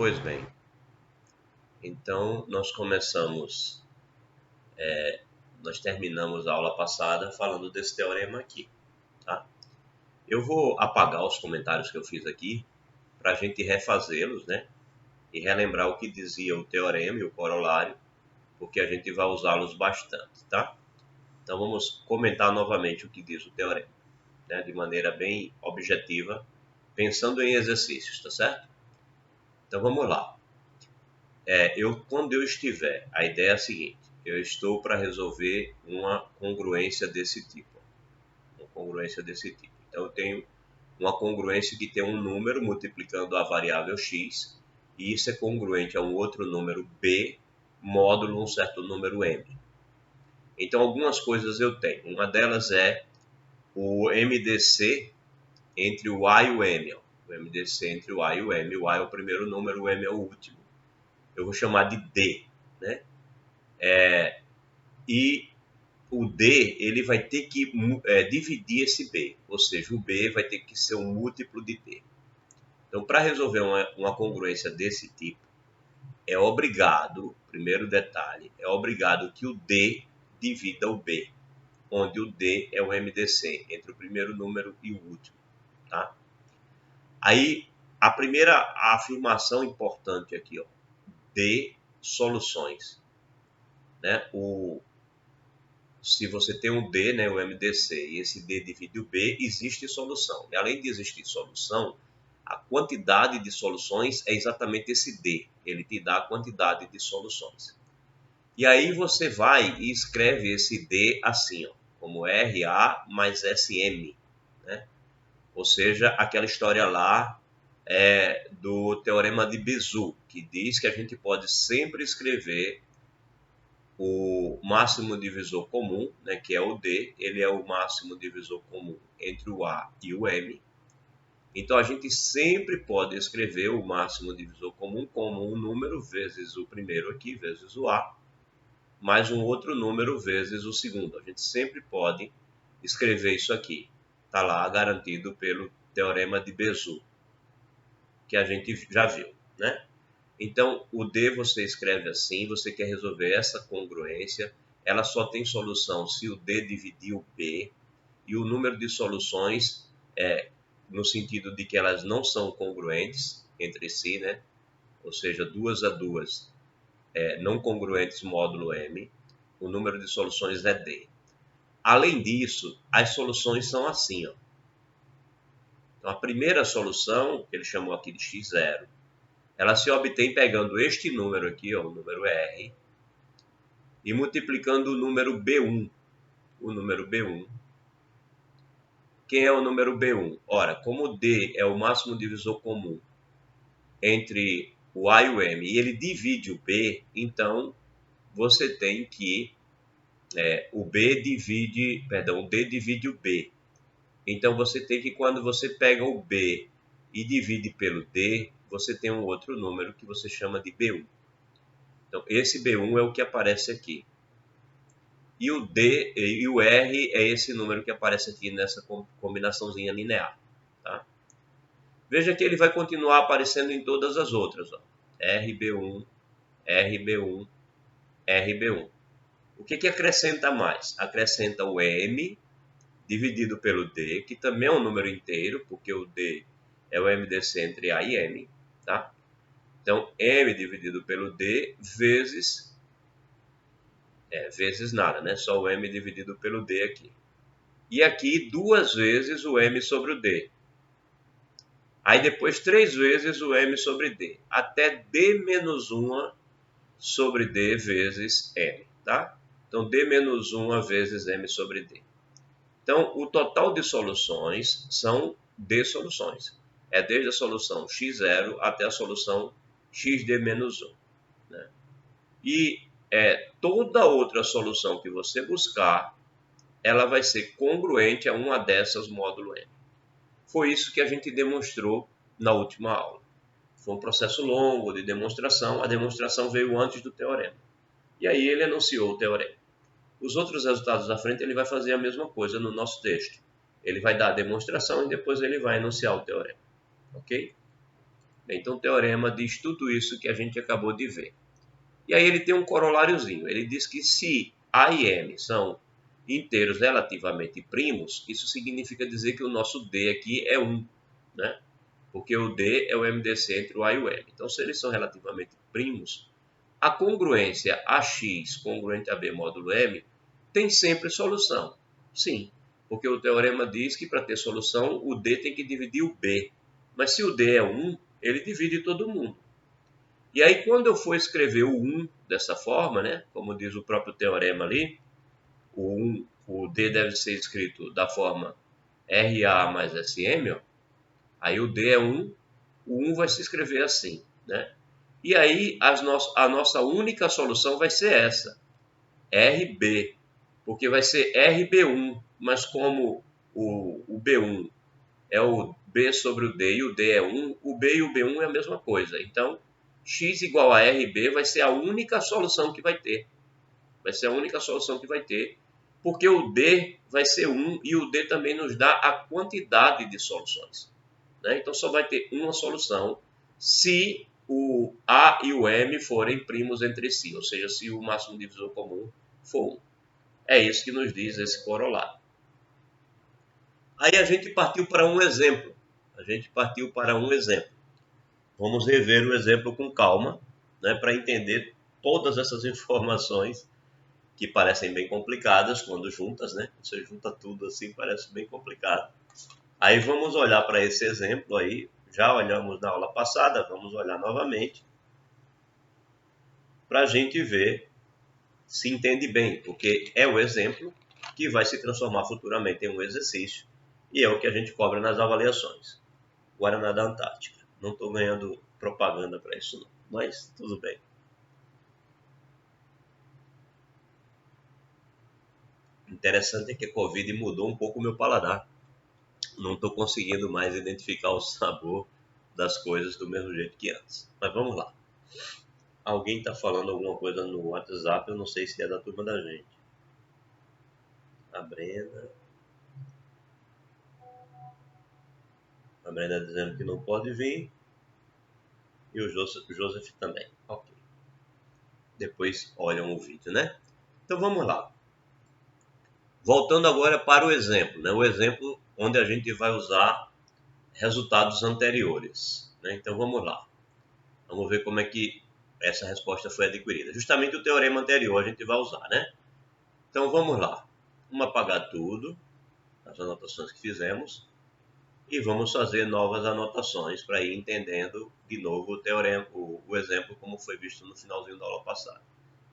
Pois bem, então nós terminamos a aula passada falando desse teorema aqui, tá? Eu vou apagar os comentários que eu fiz aqui para a gente refazê-los, né? E relembrar o que dizia o teorema e o corolário, porque a gente vai usá-los bastante, tá? Então vamos comentar novamente o que diz o teorema, né? De maneira bem objetiva, pensando em exercícios, tá certo? Então vamos lá. Quando eu estiver, a ideia é a seguinte: eu estou para resolver uma congruência desse tipo. Então eu tenho uma congruência que tem um número multiplicando a variável x, e isso é congruente a um outro número b, módulo um certo número m. Então algumas coisas eu tenho. Uma delas é o MDC entre o a e o m. O MDC entre o a e o m. O a é o primeiro número, o m é o último. Eu vou chamar de D, né? E o D, ele vai ter que dividir esse B, ou seja, o B vai ter que ser um múltiplo de D. Então, para resolver uma congruência desse tipo, é obrigado, primeiro detalhe, é obrigado que o D divida o B, onde o D é o MDC, entre o primeiro número e o último, tá? Aí, a primeira afirmação importante aqui, ó, D soluções, né? Se você tem um D, né, o MDC, e esse D divide o B, existe solução. E além de existir solução, a quantidade de soluções é exatamente esse D. Ele te dá a quantidade de soluções. E aí você vai e escreve esse D assim, ó, como RA mais SM, né? Ou seja, aquela história lá do teorema de Bezout, que diz que a gente pode sempre escrever o máximo divisor comum, né, que é o D, ele é o máximo divisor comum entre o A e o M. Então a gente sempre pode escrever o máximo divisor comum como um número vezes o primeiro aqui, vezes o A, mais um outro número vezes o segundo. A gente sempre pode escrever isso aqui. Está lá garantido pelo teorema de Bezout, que a gente já viu, né? Então, o D você escreve assim, você quer resolver essa congruência, ela só tem solução se o D dividir o B, e o número de soluções no sentido de que elas não são congruentes entre si, né? Ou seja, 2 a 2 não congruentes módulo M, o número de soluções é D. Além disso, as soluções são assim, ó. Então, a primeira solução, que ele chamou aqui de x0, ela se obtém pegando este número aqui, ó, o número R, e multiplicando o número B1. O número B1. Quem é o número B1? Ora, como D é o máximo divisor comum entre o A e o M, e ele divide o B, então você tem que o D divide o B. Então você tem que, quando você pega o B e divide pelo D, você tem um outro número que você chama de B1. Então esse B1 é o que aparece aqui. E o D e o R é esse número que aparece aqui nessa combinaçãozinha linear. Tá? Veja que ele vai continuar aparecendo em todas as outras. Ó. RB1, RB1, RB1. O que acrescenta mais? Acrescenta o M dividido pelo D, que também é um número inteiro, porque o D é o MDC entre A e M. Tá? Então, M dividido pelo D vezes nada, né? Só o M dividido pelo D aqui. E aqui 2 vezes o M sobre o D. Aí depois 3 vezes o M sobre D. Até D menos 1 sobre D vezes M. Tá? Então D menos 1 vezes M sobre D. Então o total de soluções são D soluções. É desde a solução x0 até a solução xd menos 1. Né? E toda outra solução que você buscar, ela vai ser congruente a uma dessas módulo M. Foi isso que a gente demonstrou na última aula. Foi um processo longo de demonstração, a demonstração veio antes do teorema. E aí ele enunciou o teorema. Os outros resultados da frente ele vai fazer a mesma coisa no nosso texto. Ele vai dar a demonstração e depois ele vai enunciar o teorema. Ok? Então o teorema diz tudo isso que a gente acabou de ver. E aí ele tem um coroláriozinho. Ele diz que se A e M são inteiros relativamente primos, isso significa dizer que o nosso D aqui é 1, né? Porque o D é o MDC entre o A e o M. Então, se eles são relativamente primos, a congruência AX congruente a B módulo M tem sempre solução. Sim, porque o teorema diz que para ter solução, o D tem que dividir o B. Mas se o D é 1, ele divide todo mundo. E aí, quando eu for escrever o 1 dessa forma, né, como diz o próprio teorema ali, o D deve ser escrito da forma RA mais SM, ó, aí o D é 1, o 1 vai se escrever assim, né? E aí a nossa única solução vai ser essa, RB, porque vai ser RB1, mas como o B1 é o B sobre o D e o D é 1, o B e o B1 é a mesma coisa. Então, x igual a RB vai ser a única solução que vai ter. Vai ser a única solução que vai ter, porque o D vai ser 1 e o D também nos dá a quantidade de soluções, né? Então, só vai ter uma solução se o A e o M forem primos entre si, ou seja, se o máximo divisor comum for 1. É isso que nos diz esse corolário. Aí a gente partiu para um exemplo. Vamos rever o exemplo com calma, né, para entender todas essas informações que parecem bem complicadas quando juntas, né? Você junta tudo assim, parece bem complicado. Aí vamos olhar para esse exemplo aí. Já olhamos na aula passada, vamos olhar novamente para a gente ver se entende bem, porque é o exemplo que vai se transformar futuramente em um exercício e é o que a gente cobra nas avaliações. Guaraná da Antártica. Não estou ganhando propaganda para isso não, mas tudo bem. Interessante é que a Covid mudou um pouco o meu paladar. Não estou conseguindo mais identificar o sabor das coisas do mesmo jeito que antes. Mas vamos lá. Alguém está falando alguma coisa no WhatsApp, eu não sei se é da turma da gente. A Brenda dizendo que não pode vir. E o Joseph também. Ok. Depois olham o vídeo, né? Então vamos lá. Voltando agora para o exemplo, né? O exemplo onde a gente vai usar resultados anteriores, né? Então vamos lá. Vamos ver como é que essa resposta foi adquirida. Justamente o teorema anterior a gente vai usar, né? Então vamos lá. Vamos apagar tudo, as anotações que fizemos, e vamos fazer novas anotações para ir entendendo de novo o teorema, o exemplo como foi visto no finalzinho da aula passada.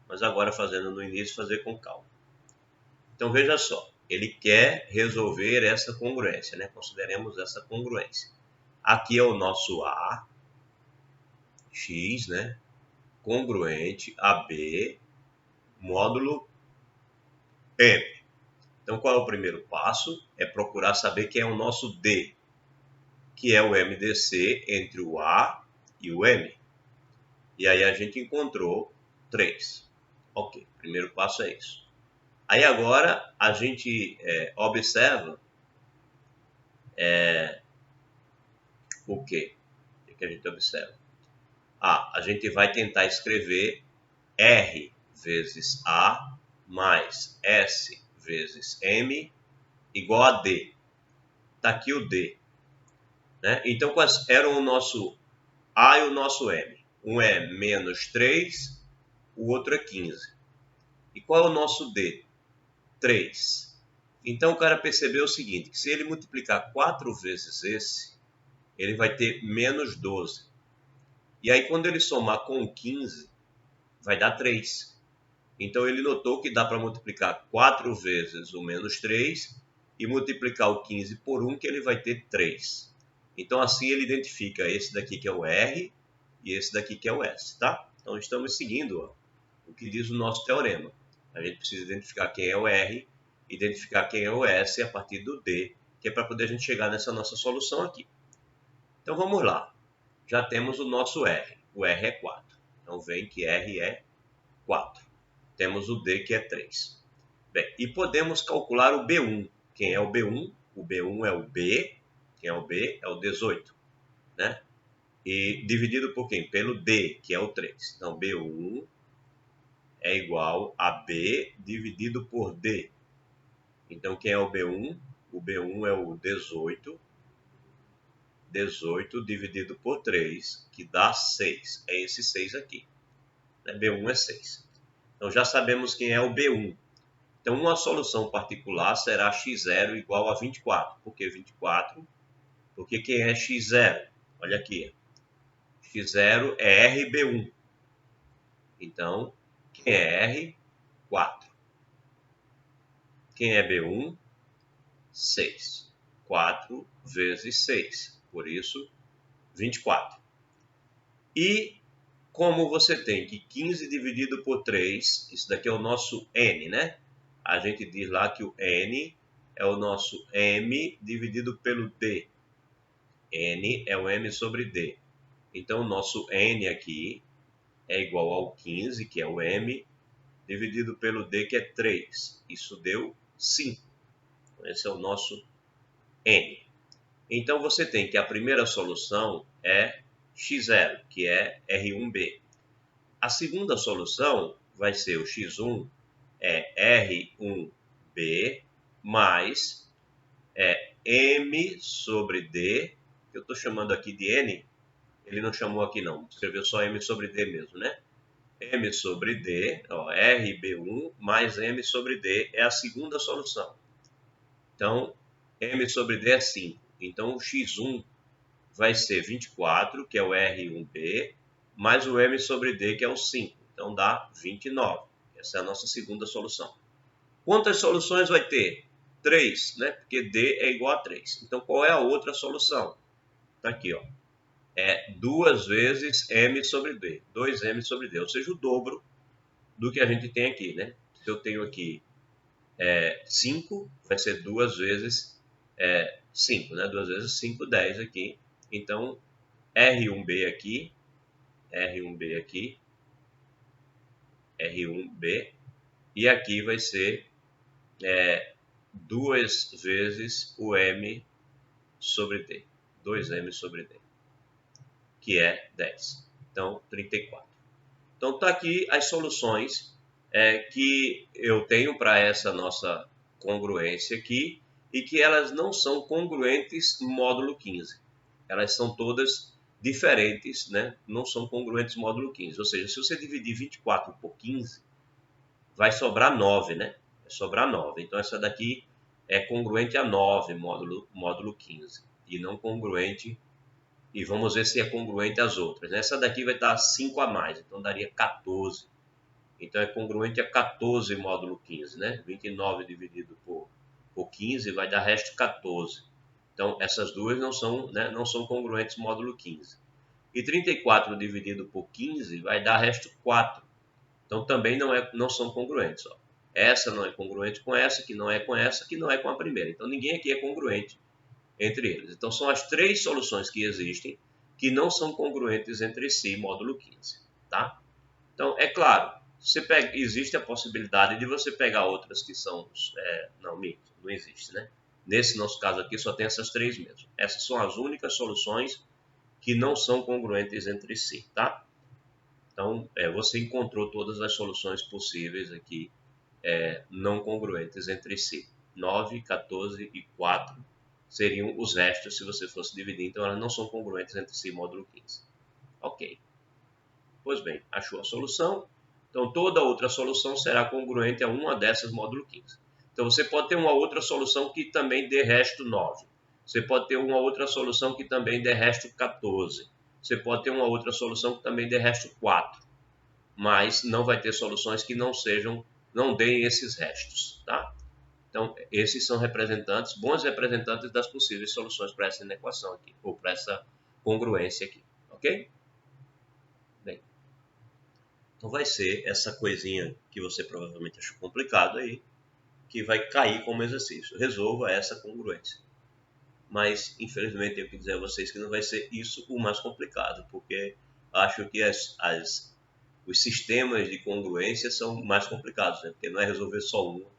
Mas agora fazendo no início, fazer com calma. Então veja só, ele quer resolver essa congruência, né? Consideremos essa congruência. Aqui é o nosso A, x, né? Congruente a B, módulo M. Então qual é o primeiro passo? É procurar saber quem é o nosso D, que é o MDC entre o A e o M. E aí a gente encontrou 3. Ok, primeiro passo é isso. Aí agora a gente observa o quê? O que a gente observa? A gente vai tentar escrever R vezes A mais S vezes M igual a D. Está aqui o D, né? Então, quais eram o nosso A e o nosso M? Um é menos 3, o outro é 15. E qual é o nosso D? 3. Então, o cara percebeu o seguinte, que se ele multiplicar 4 vezes esse, ele vai ter menos 12. E aí, quando ele somar com 15, vai dar 3. Então, ele notou que dá para multiplicar 4 vezes o menos 3 e multiplicar o 15 por 1, que ele vai ter 3. Então, assim, ele identifica esse daqui que é o R e esse daqui que é o S, tá? Então, estamos seguindo o que diz o nosso teorema. A gente precisa identificar quem é o R, identificar quem é o S a partir do D, que é para poder a gente chegar nessa nossa solução aqui. Então, vamos lá. Já temos o nosso R. O R é 4. Então, vem que R é 4. Temos o D, que é 3. Bem, e podemos calcular o B1. Quem é o B1? O B1 é o B. Quem é o B? É o 18. Né? E dividido por quem? Pelo D, que é o 3. Então, B1 é igual a B dividido por D. Então, quem é o B1? O B1 é o 18. 18 dividido por 3, que dá 6. É esse 6 aqui. B1 é 6. Então, já sabemos quem é o B1. Então, uma solução particular será x0 igual a 24. Por que 24? Porque quem é x0? Olha aqui. X0 é RB1. Então, quem é R? 4. Quem é B1? 6. 4 vezes 6. Por isso, 24. E como você tem que 15 dividido por 3, isso daqui é o nosso N, né? A gente diz lá que o N é o nosso M dividido pelo D. N é o M sobre D. Então, o nosso N aqui é igual ao 15, que é o M, dividido pelo D, que é 3. Isso deu 5. Esse é o nosso N. Então, você tem que a primeira solução é x0, que é R1B. A segunda solução vai ser o x1 é R1B mais M sobre D, que eu estou chamando aqui de N, ele não chamou aqui não, escreveu só M sobre D mesmo, né? M sobre D, ó, RB1 mais M sobre D é a segunda solução. Então, M sobre D é 5. Então, o x1 vai ser 24, que é o R1B, mais o M sobre D, que é o 5. Então, dá 29. Essa é a nossa segunda solução. Quantas soluções vai ter? 3, né? Porque D é igual a 3. Então, qual é a outra solução? Está aqui, ó. É 2 vezes M sobre D. 2M sobre D, ou seja, o dobro do que a gente tem aqui, né? Se eu tenho aqui 5, vai ser 2 vezes 5, né? 2 vezes 5, 10 aqui. Então, R1B aqui, R1B aqui, R1B, e aqui vai ser 2 vezes o M sobre D, 2M sobre D, que é 10. Então, 34. Então, está aqui as soluções que eu tenho para essa nossa congruência aqui e que elas não são congruentes no módulo 15. Elas são todas diferentes, né? Não são congruentes no módulo 15. Ou seja, se você dividir 24 por 15, vai sobrar 9, né? Vai sobrar 9. Então, essa daqui é congruente a 9, módulo 15. E não congruente, e vamos ver se é congruente às outras. Essa daqui vai dar 5 a mais, então daria 14. Então, é congruente a 14 módulo 15, né? 29 dividido por 15 vai dar resto 14. Então, essas duas não são, né, não são congruentes módulo 15. E 34 dividido por 15 vai dar resto 4. Então, também não são congruentes. Ó. Essa não é congruente com essa, que não é com essa, que não é com a primeira. Então, ninguém aqui é congruente entre eles. Então, são as 3 soluções que existem que não são congruentes entre si, módulo 15. Tá? Então, é claro, existe a possibilidade de você pegar outras que são... não existe, né? Nesse nosso caso aqui, só tem essas 3 mesmo. Essas são as únicas soluções que não são congruentes entre si, tá? Então, você encontrou todas as soluções possíveis aqui, não congruentes entre si. 9, 14 e 4 seriam os restos se você fosse dividir. Então, elas não são congruentes entre si, módulo 15. Ok. Pois bem, achou a solução. Então, toda outra solução será congruente a uma dessas, módulo 15. Então, você pode ter uma outra solução que também dê resto 9. Você pode ter uma outra solução que também dê resto 14. Você pode ter uma outra solução que também dê resto 4. Mas não vai ter soluções que não deem esses restos, tá? Então, esses são representantes, bons representantes das possíveis soluções para essa inequação aqui, ou para essa congruência aqui, ok? Bem, então vai ser essa coisinha que você provavelmente achou complicado aí, que vai cair como exercício. Resolva essa congruência. Mas, infelizmente, tenho que dizer a vocês que não vai ser isso o mais complicado, porque acho que os sistemas de congruência são mais complicados, né? Porque não é resolver só uma,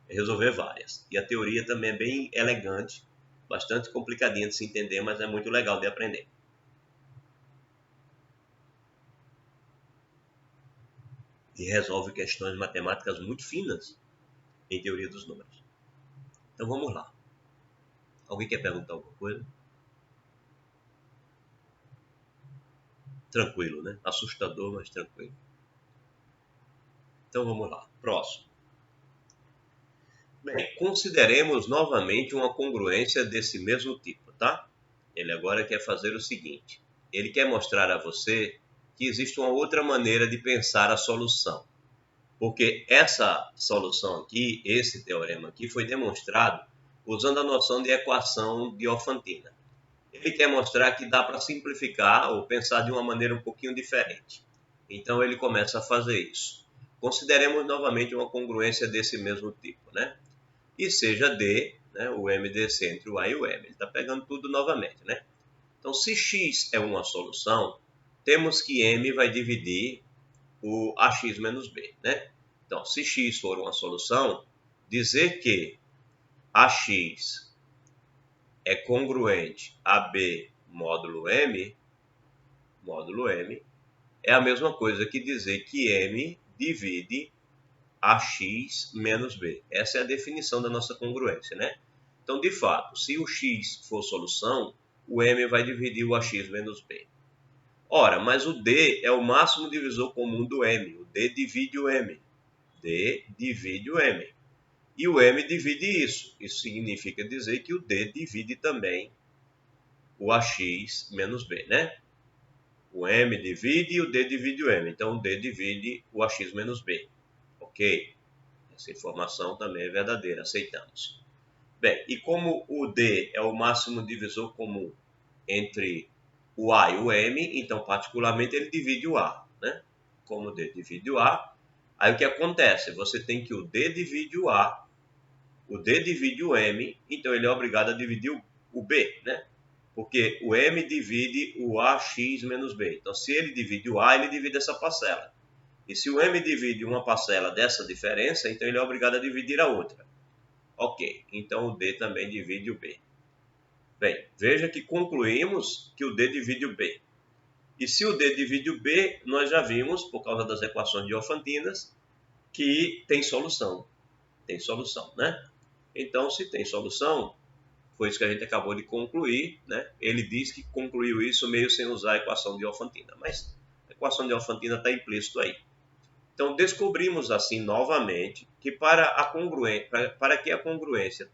é resolver várias. E a teoria também é bem elegante, bastante complicadinha de se entender, mas é muito legal de aprender. e resolve questões matemáticas muito finas em teoria dos números. Então vamos lá. Alguém quer perguntar alguma coisa? Tranquilo, né? Assustador, mas tranquilo. Então vamos lá. Próximo. Bem, consideremos novamente uma congruência desse mesmo tipo, tá? Ele agora quer fazer o seguinte. Ele quer mostrar a você que existe uma outra maneira de pensar a solução. Porque essa solução aqui, esse teorema aqui, foi demonstrado usando a noção de equação diofantina. Ele quer mostrar que dá para simplificar ou pensar de uma maneira um pouquinho diferente. Então ele começa a fazer isso. Consideremos novamente uma congruência desse mesmo tipo, né? E seja D, né, o MDC entre o A e o M. Ele está pegando tudo novamente, né? Então, se X é uma solução, temos que M vai dividir o AX menos B, né? Então, se X for uma solução, dizer que AX é congruente a B módulo M, é a mesma coisa que dizer que M divide AX menos B. Essa é a definição da nossa congruência, né? Então, de fato, se o X for solução, o M vai dividir o AX menos B. Ora, mas o D é o máximo divisor comum do M. O D divide o M. D divide o M. E o M divide isso. Isso significa dizer que o D divide também o AX menos B, né? O M divide e o D divide o M. Então, o D divide o AX menos B. Ok? Essa informação também é verdadeira, aceitamos. Bem, e como o D é o máximo divisor comum entre o A e o M, então, particularmente, ele divide o A, né? Como o D divide o A, aí o que acontece? Você tem que o D divide o A, o D divide o M, então ele é obrigado a dividir o B, né? Porque o M divide o AX menos B. Então, se ele divide o A, ele divide essa parcela. E se o M divide uma parcela dessa diferença, então ele é obrigado a dividir a outra. Ok, então o D também divide o B. Bem, veja que concluímos que o D divide o B. E se o D divide o B, nós já vimos, por causa das equações diofantinas, que tem solução. Tem solução, né? Então, se tem solução, foi isso que a gente acabou de concluir, né? Ele diz que concluiu isso meio sem usar a equação diofantina, mas a equação diofantina está implícito aí. Então, descobrimos assim novamente que para que a congruência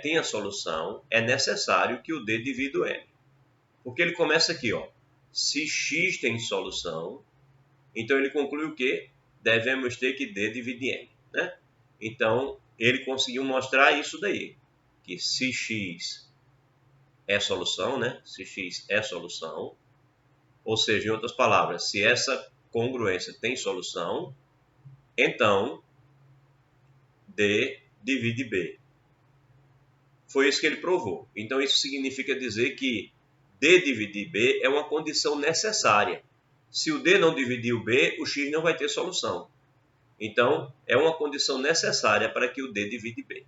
tenha solução, é necessário que o D divida o M. Porque ele começa aqui, ó. Se X tem solução, então ele conclui o quê? Devemos ter que D divide M, né? Então, ele conseguiu mostrar isso daí, que se X é solução, né? Se X é solução, ou seja, em outras palavras, se essa congruência tem solução, então D divide B. Foi isso que ele provou. Então isso significa dizer que D dividir B é uma condição necessária. Se o D não dividir o B, o X não vai ter solução. Então é uma condição necessária para que o D divide B.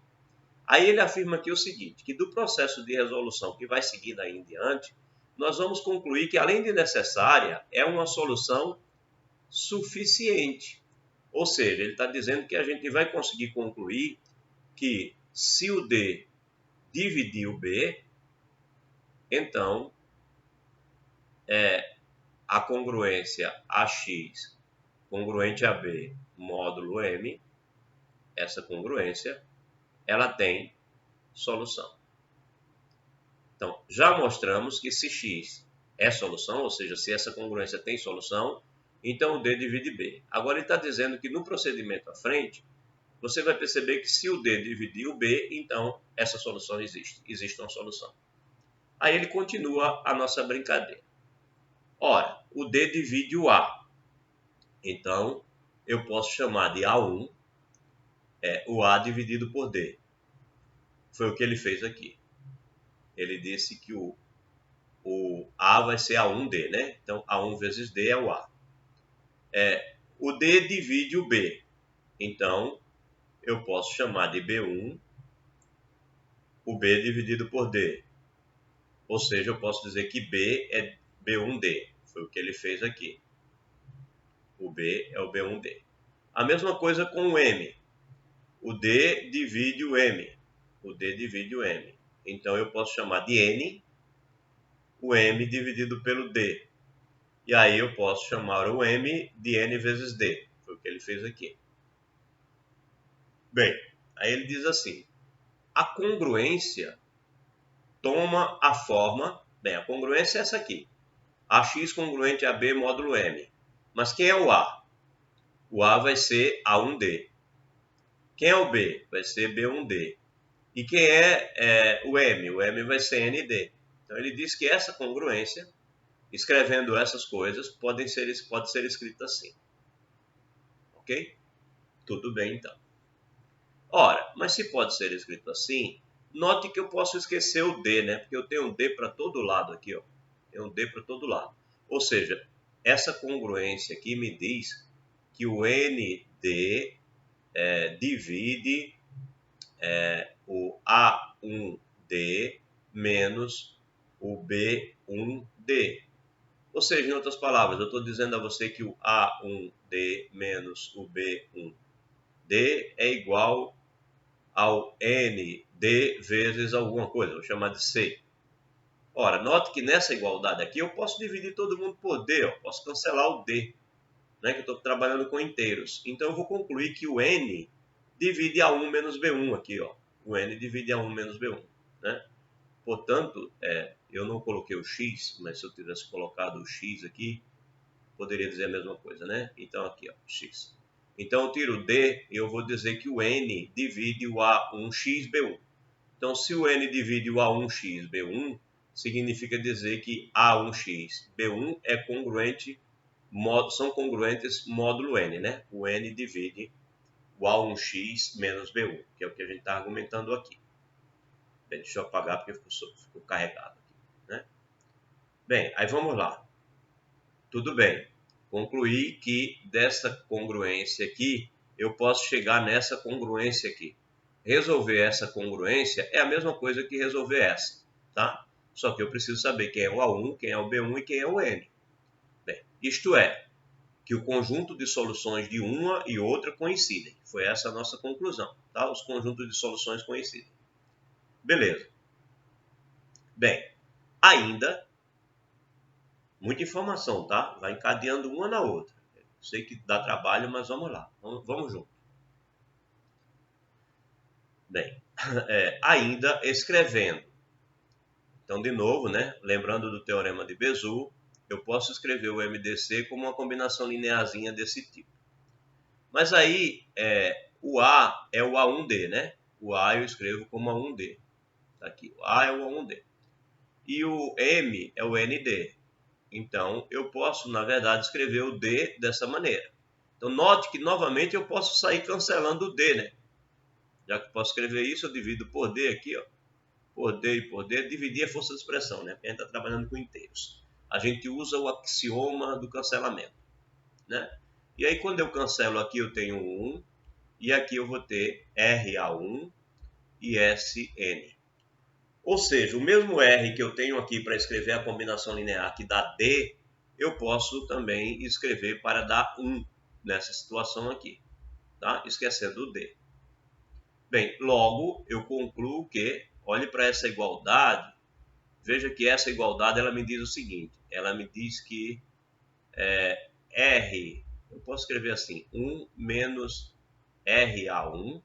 Aí ele afirma aqui o seguinte, que do processo de resolução que vai seguir daí em diante, nós vamos concluir que além de necessária, é uma solução suficiente. Ou seja, ele está dizendo que a gente vai conseguir concluir que se o D dividir o B, então a congruência AX congruente a B módulo M, essa congruência, ela tem solução. Então, já mostramos que se X é solução, ou seja, se essa congruência tem solução, então o D divide B. Agora ele está dizendo que no procedimento à frente, você vai perceber que se o D dividir o B, então essa solução existe uma solução. Aí ele continua a nossa brincadeira. Ora, o D divide o A. Então, eu posso chamar de A1 o A dividido por D. Foi o que ele fez aqui. Ele disse que o A vai ser A1D, né? Então, A1 vezes D é o A. O D divide o B. Então, eu posso chamar de B1 o B dividido por D. Ou seja, eu posso dizer que B é B1D. Foi o que ele fez aqui. O B é o B1D. A mesma coisa com o M. O D divide o M. O D divide o M. Então eu posso chamar de N o M dividido pelo D. E aí eu posso chamar o M de N vezes D. Foi o que ele fez aqui. Bem, aí ele diz assim: a congruência toma a forma... Bem, a congruência é essa aqui. AX congruente a B módulo M. Mas quem é o A? O A vai ser A1D. Quem é o B? Vai ser B1D. E quem é o M? O M vai ser ND. Então ele diz que essa congruência, escrevendo essas coisas, pode ser escrita assim. Ok? Tudo bem então. Ora, mas se pode ser escrito assim, note que eu posso esquecer o D, né? Porque eu tenho um D para todo lado aqui, ó. Tem um D para todo lado. Ou seja, essa congruência aqui me diz que o ND divide o A1D menos o B1D. Ou seja, em outras palavras, eu estou dizendo a você que o A1D menos o B1D é igual ao ND vezes alguma coisa, vou chamar de C. Ora, note que nessa igualdade aqui eu posso dividir todo mundo por D, eu posso cancelar o D, né, que eu estou trabalhando com inteiros. Então eu vou concluir que o N divide A1 menos B1 aqui, ó. O N divide A1 menos B1, né? Portanto, eu não coloquei o X, mas se eu tivesse colocado o X aqui, poderia dizer a mesma coisa, né? Então aqui, ó, X. Então eu tiro o D e eu vou dizer que o N divide o A1x B1. Então se o N divide o A1x B1, significa dizer que A1x B1 é congruente, são congruentes módulo N, né? O N divide o A1x menos B1, que é o que a gente está argumentando aqui. Bem, deixa eu apagar porque ficou carregado aqui, né? Bem, aí vamos lá. Tudo bem. Concluí que dessa congruência aqui, eu posso chegar nessa congruência aqui. Resolver essa congruência é a mesma coisa que resolver essa, tá? Só que eu preciso saber quem é o A1, quem é o B1 e quem é o N. Bem, isto é, que o conjunto de soluções de uma e outra coincidem. Foi essa a nossa conclusão, tá? Os conjuntos de soluções coincidem. Beleza. Bem, ainda, muita informação, tá? Vai encadeando uma na outra. Sei que dá trabalho, mas vamos lá. Vamos junto. Bem, ainda escrevendo. Então, de novo, né? Lembrando do teorema de Bézout, eu posso escrever o MDC como uma combinação linearzinha desse tipo. Mas aí, o A é o A1D, né? O A eu escrevo como A1D. Tá aqui, o A é o A1D. E o M é o ND. Então, eu posso, na verdade, escrever o D dessa maneira. Então, note que, novamente, eu posso sair cancelando o D, né? Já que eu posso escrever isso, eu divido por D aqui, ó. Por D e por D, dividir a força de expressão, né? Porque a gente está trabalhando com inteiros. A gente usa o axioma do cancelamento, né? E aí, quando eu cancelo aqui, eu tenho 1, e aqui eu vou ter RA1 e SN. Ou seja, o mesmo R que eu tenho aqui para escrever a combinação linear que dá D, eu posso também escrever para dar 1 nessa situação aqui, tá? Esquecendo o D. Bem, logo eu concluo que, olhe para essa igualdade, veja que essa igualdade ela me diz o seguinte, ela me diz que R, eu posso escrever assim, 1 menos RA1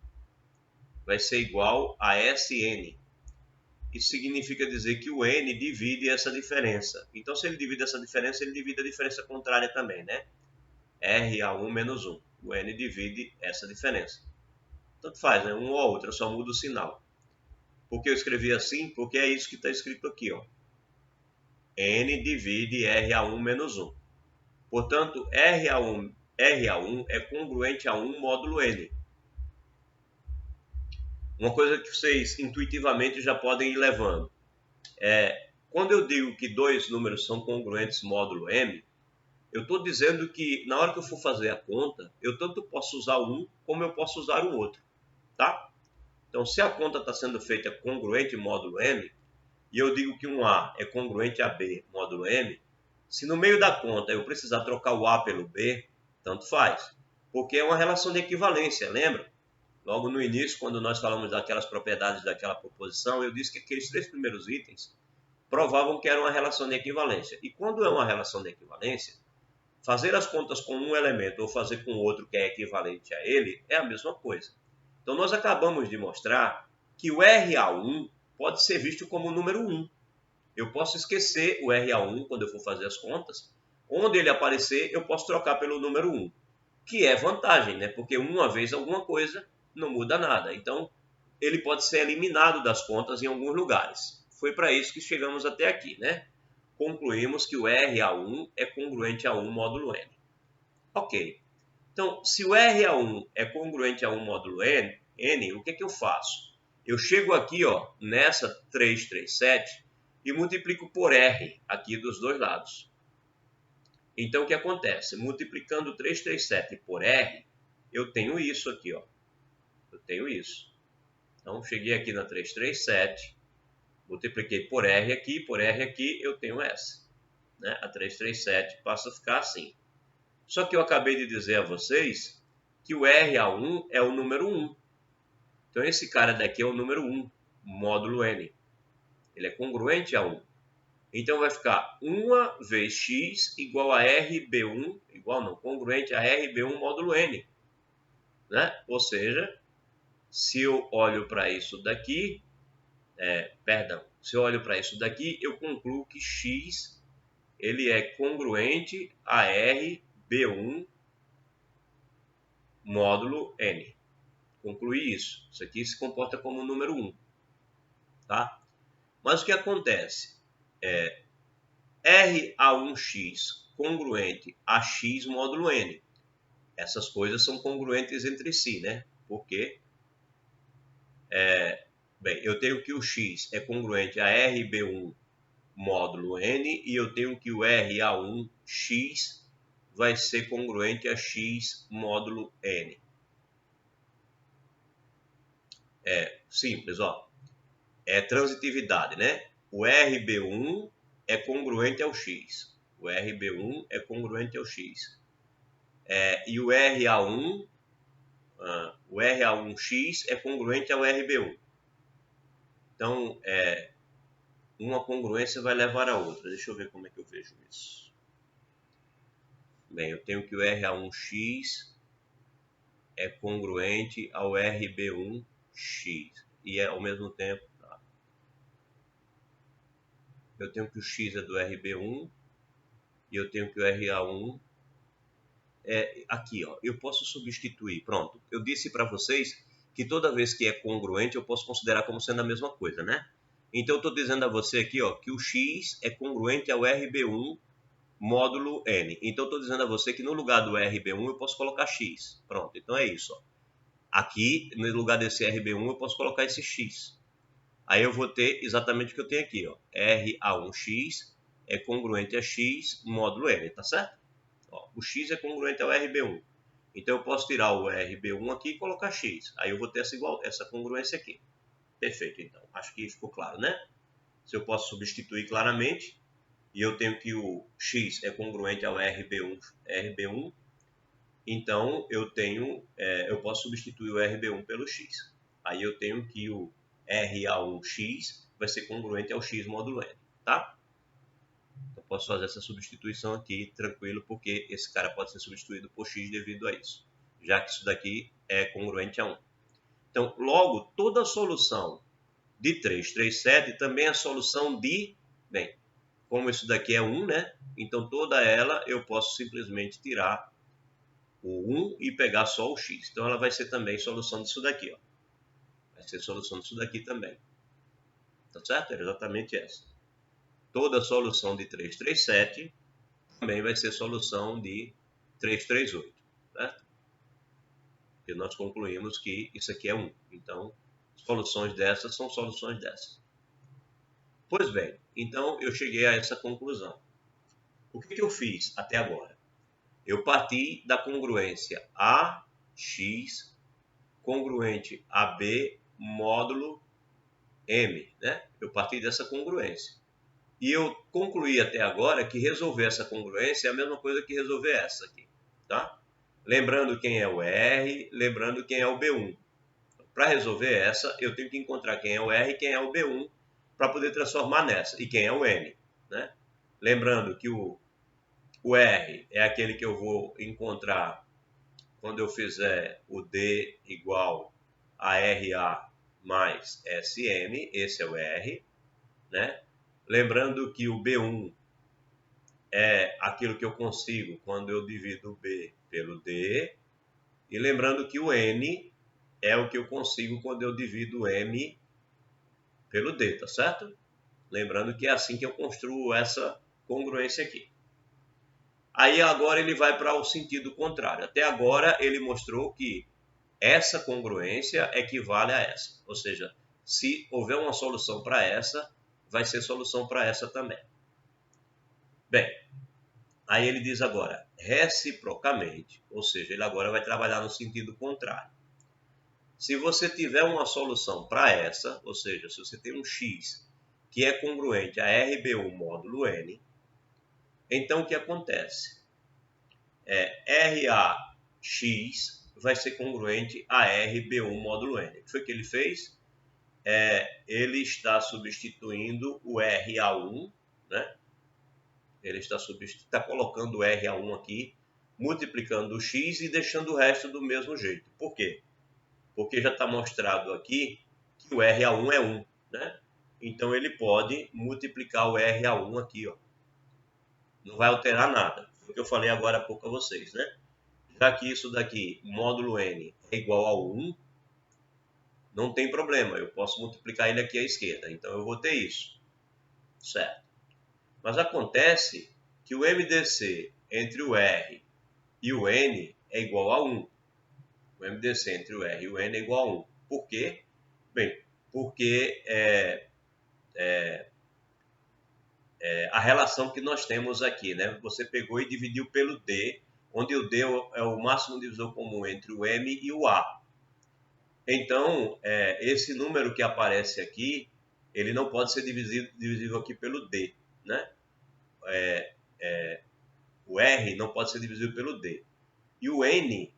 vai ser igual a SN. Isso significa dizer que o N divide essa diferença. Então, se ele divide essa diferença, ele divide a diferença contrária também, né? RA1 menos 1. O N divide essa diferença. Tanto faz, né? Um ou outro, eu só mudo o sinal. Por que eu escrevi assim? Porque é isso que está escrito aqui, ó. N divide RA1 menos 1. Portanto, RA1 é congruente a 1 módulo N. Uma coisa que vocês intuitivamente já podem ir levando. Quando eu digo que dois números são congruentes módulo M, eu estou dizendo que na hora que eu for fazer a conta, eu tanto posso usar um como eu posso usar o outro, tá? Então, se a conta está sendo feita congruente módulo M, e eu digo que um A é congruente a B módulo M, se no meio da conta eu precisar trocar o A pelo B, Tanto faz. Porque é uma relação de equivalência, lembra? Logo no início, quando nós falamos daquelas propriedades daquela proposição, eu disse que aqueles 3 primeiros itens provavam que era uma relação de equivalência. E quando é uma relação de equivalência, fazer as contas com um elemento ou fazer com outro que é equivalente a ele é a mesma coisa. Então nós acabamos de mostrar que o RA1 pode ser visto como o número 1. Eu posso esquecer o RA1 quando eu for fazer as contas. Onde ele aparecer, eu posso trocar pelo número 1, que é vantagem, né? Porque uma vez alguma coisa não muda nada. Então, ele pode ser eliminado das contas em alguns lugares. Foi para isso que chegamos até aqui, né? Concluímos que o RA1 é congruente a 1 módulo N. Ok. Então, se o RA1 é congruente a 1 módulo N, o que eu faço? Eu chego aqui, ó, nessa 337 e multiplico por R aqui dos dois lados. Então, o que acontece? Multiplicando 337 por R, eu tenho isso aqui, ó. Eu tenho isso. Então, cheguei aqui na 337, multipliquei por R aqui, eu tenho essa. Né? A 337 passa a ficar assim. Só que eu acabei de dizer a vocês que o RA1 é o número 1. Então, esse cara daqui é o número 1, módulo N. Ele é congruente a 1. Então, vai ficar 1 vezes x igual a RB1, congruente a RB1 módulo N. Né? Ou seja, se eu olho para isso daqui, se eu olho para isso daqui, eu concluo que x ele é congruente a RB1 módulo N. Concluí isso. Isso aqui se comporta como o número 1. Tá? Mas o que acontece? RA1x congruente a x módulo N. Essas coisas são congruentes entre si, né? Porque, eu tenho que o x é congruente a RB1 módulo N e eu tenho que o RA1x vai ser congruente a x módulo N. É simples, ó. É transitividade, né? O RB1 é congruente ao x. O RB1 é congruente ao x. E o RA1x é congruente ao RB1. Então, uma congruência vai levar a outra. Deixa eu ver como é que eu vejo isso. Bem, eu tenho que o RA1x é congruente ao RB1x. E ao mesmo tempo, eu tenho que o x é do RB1 e eu tenho que o RA1 aqui, ó, eu posso substituir. Pronto, eu disse para vocês que toda vez que é congruente eu posso considerar como sendo a mesma coisa, né? Então eu estou dizendo a você aqui, ó, que o x é congruente ao RB1 módulo N. Então eu estou dizendo a você que no lugar do RB1 eu posso colocar x. Pronto, então é isso, ó. Aqui, no lugar desse RB1 eu posso colocar esse x. Aí eu vou ter exatamente o que eu tenho aqui, ó. RA1x é congruente a x módulo N, tá certo? Ó, o x é congruente ao RB1. Então eu posso tirar o RB1 aqui e colocar x. Aí eu vou ter essa congruência aqui. Perfeito, então. Acho que ficou claro, né? Se eu posso substituir claramente, e eu tenho que o x é congruente ao RB1, então eu posso substituir o RB1 pelo x. Aí eu tenho que o RA1x vai ser congruente ao x módulo N, tá? Eu posso fazer essa substituição aqui tranquilo, porque esse cara pode ser substituído por x devido a isso, já que isso daqui é congruente a 1. Então, logo, toda solução de 337 também é solução de, como isso daqui é 1, né? Então, toda ela eu posso simplesmente tirar o 1 e pegar só o x. Então, ela vai ser também solução disso daqui, ó. Vai ser solução disso daqui também. Tá certo? É exatamente essa. Toda solução de 337 também vai ser solução de 338, certo? Porque nós concluímos que isso aqui é 1. Então, soluções dessas são soluções dessas. Pois bem, então eu cheguei a essa conclusão. O que eu fiz até agora? Eu parti da congruência AX congruente AB módulo M, né? Eu parti dessa congruência. E eu concluí até agora que resolver essa congruência é a mesma coisa que resolver essa aqui, tá? lembrando quem é o R, lembrando quem é o B1. Para resolver essa, eu tenho que encontrar quem é o R e quem é o B1 para poder transformar nessa, e quem é o N, né? Lembrando que o R é aquele que eu vou encontrar quando eu fizer o D igual a RA mais SM, esse é o R, né? Lembrando que o B1 é aquilo que eu consigo quando eu divido o B pelo D, e lembrando que o N é o que eu consigo quando eu divido o M pelo D, tá certo? Lembrando que é assim que eu construo essa congruência aqui. Aí agora ele vai para o sentido contrário. Até agora ele mostrou que essa congruência equivale a essa. Ou seja, se houver uma solução para essa, vai ser solução para essa também. Bem, aí ele diz agora, reciprocamente, ou seja, ele agora vai trabalhar no sentido contrário. Se você tiver uma solução para essa, ou seja, se você tem um x que é congruente a RB1 módulo N, então o que acontece? RAX vai ser congruente a RB1 módulo N. O que foi que ele fez? Ele está substituindo o RA1, né? Ele está colocando o RA1 aqui, multiplicando o x e deixando o resto do mesmo jeito. Por quê? Porque já está mostrado aqui que o RA1 é 1, né? Então ele pode multiplicar o RA1 aqui, ó. Não vai alterar nada. Foi o que eu falei agora há pouco a vocês, né? Já que isso daqui, módulo n, é igual a 1, não tem problema. Eu posso multiplicar ele aqui à esquerda. Então eu vou ter isso, certo? Mas acontece que o MDC entre o R e o N é igual a 1. O MDC entre o R e o N é igual a 1. Por quê? Bem, porque a relação que nós temos aqui, né? Você pegou e dividiu pelo D, onde o D é o máximo divisor comum entre o M e o A. Então, esse número que aparece aqui, ele não pode ser divisível aqui pelo D, né? O R não pode ser divisível pelo D. E o N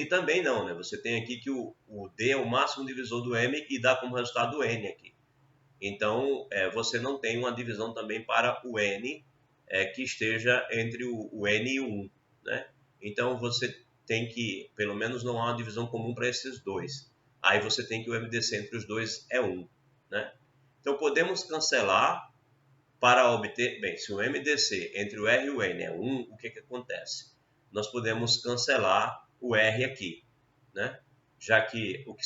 também não, né? Você tem aqui que o D é o máximo divisor do M e dá como resultado o N aqui. Então, você não tem uma divisão também para o N que esteja entre o N e o 1, né? Então, você tem que, pelo menos não há uma divisão comum para esses dois. Aí você tem que o MDC entre os dois é 1, né? Então, podemos cancelar para obter... Bem, se o MDC entre o R e o N é 1, o que acontece? Nós podemos cancelar o R aqui, né? Já que o que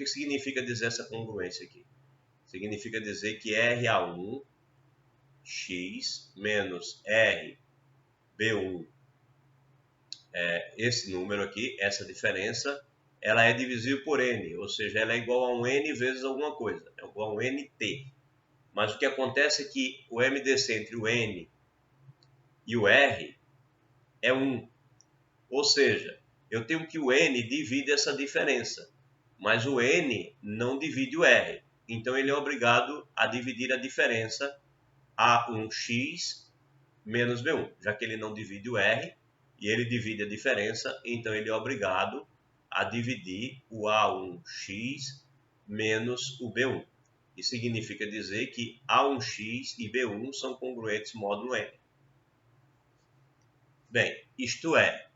significa dizer essa congruência aqui? Significa dizer que RA1 x menos RB1, esse número aqui, essa diferença, ela é divisível por N, ou seja, ela é igual a um N vezes alguma coisa, é igual a um NT. Mas o que acontece é que o MDC entre o N e o R é 1. Ou seja, eu tenho que o N divide essa diferença, mas o N não divide o R. Então ele é obrigado a dividir a diferença A1x menos B1, já que ele não divide o R e ele divide a diferença, então ele é obrigado a dividir o A1x menos o B1. Isso significa dizer que A1x e B1 são congruentes módulo N. Bem, isto é,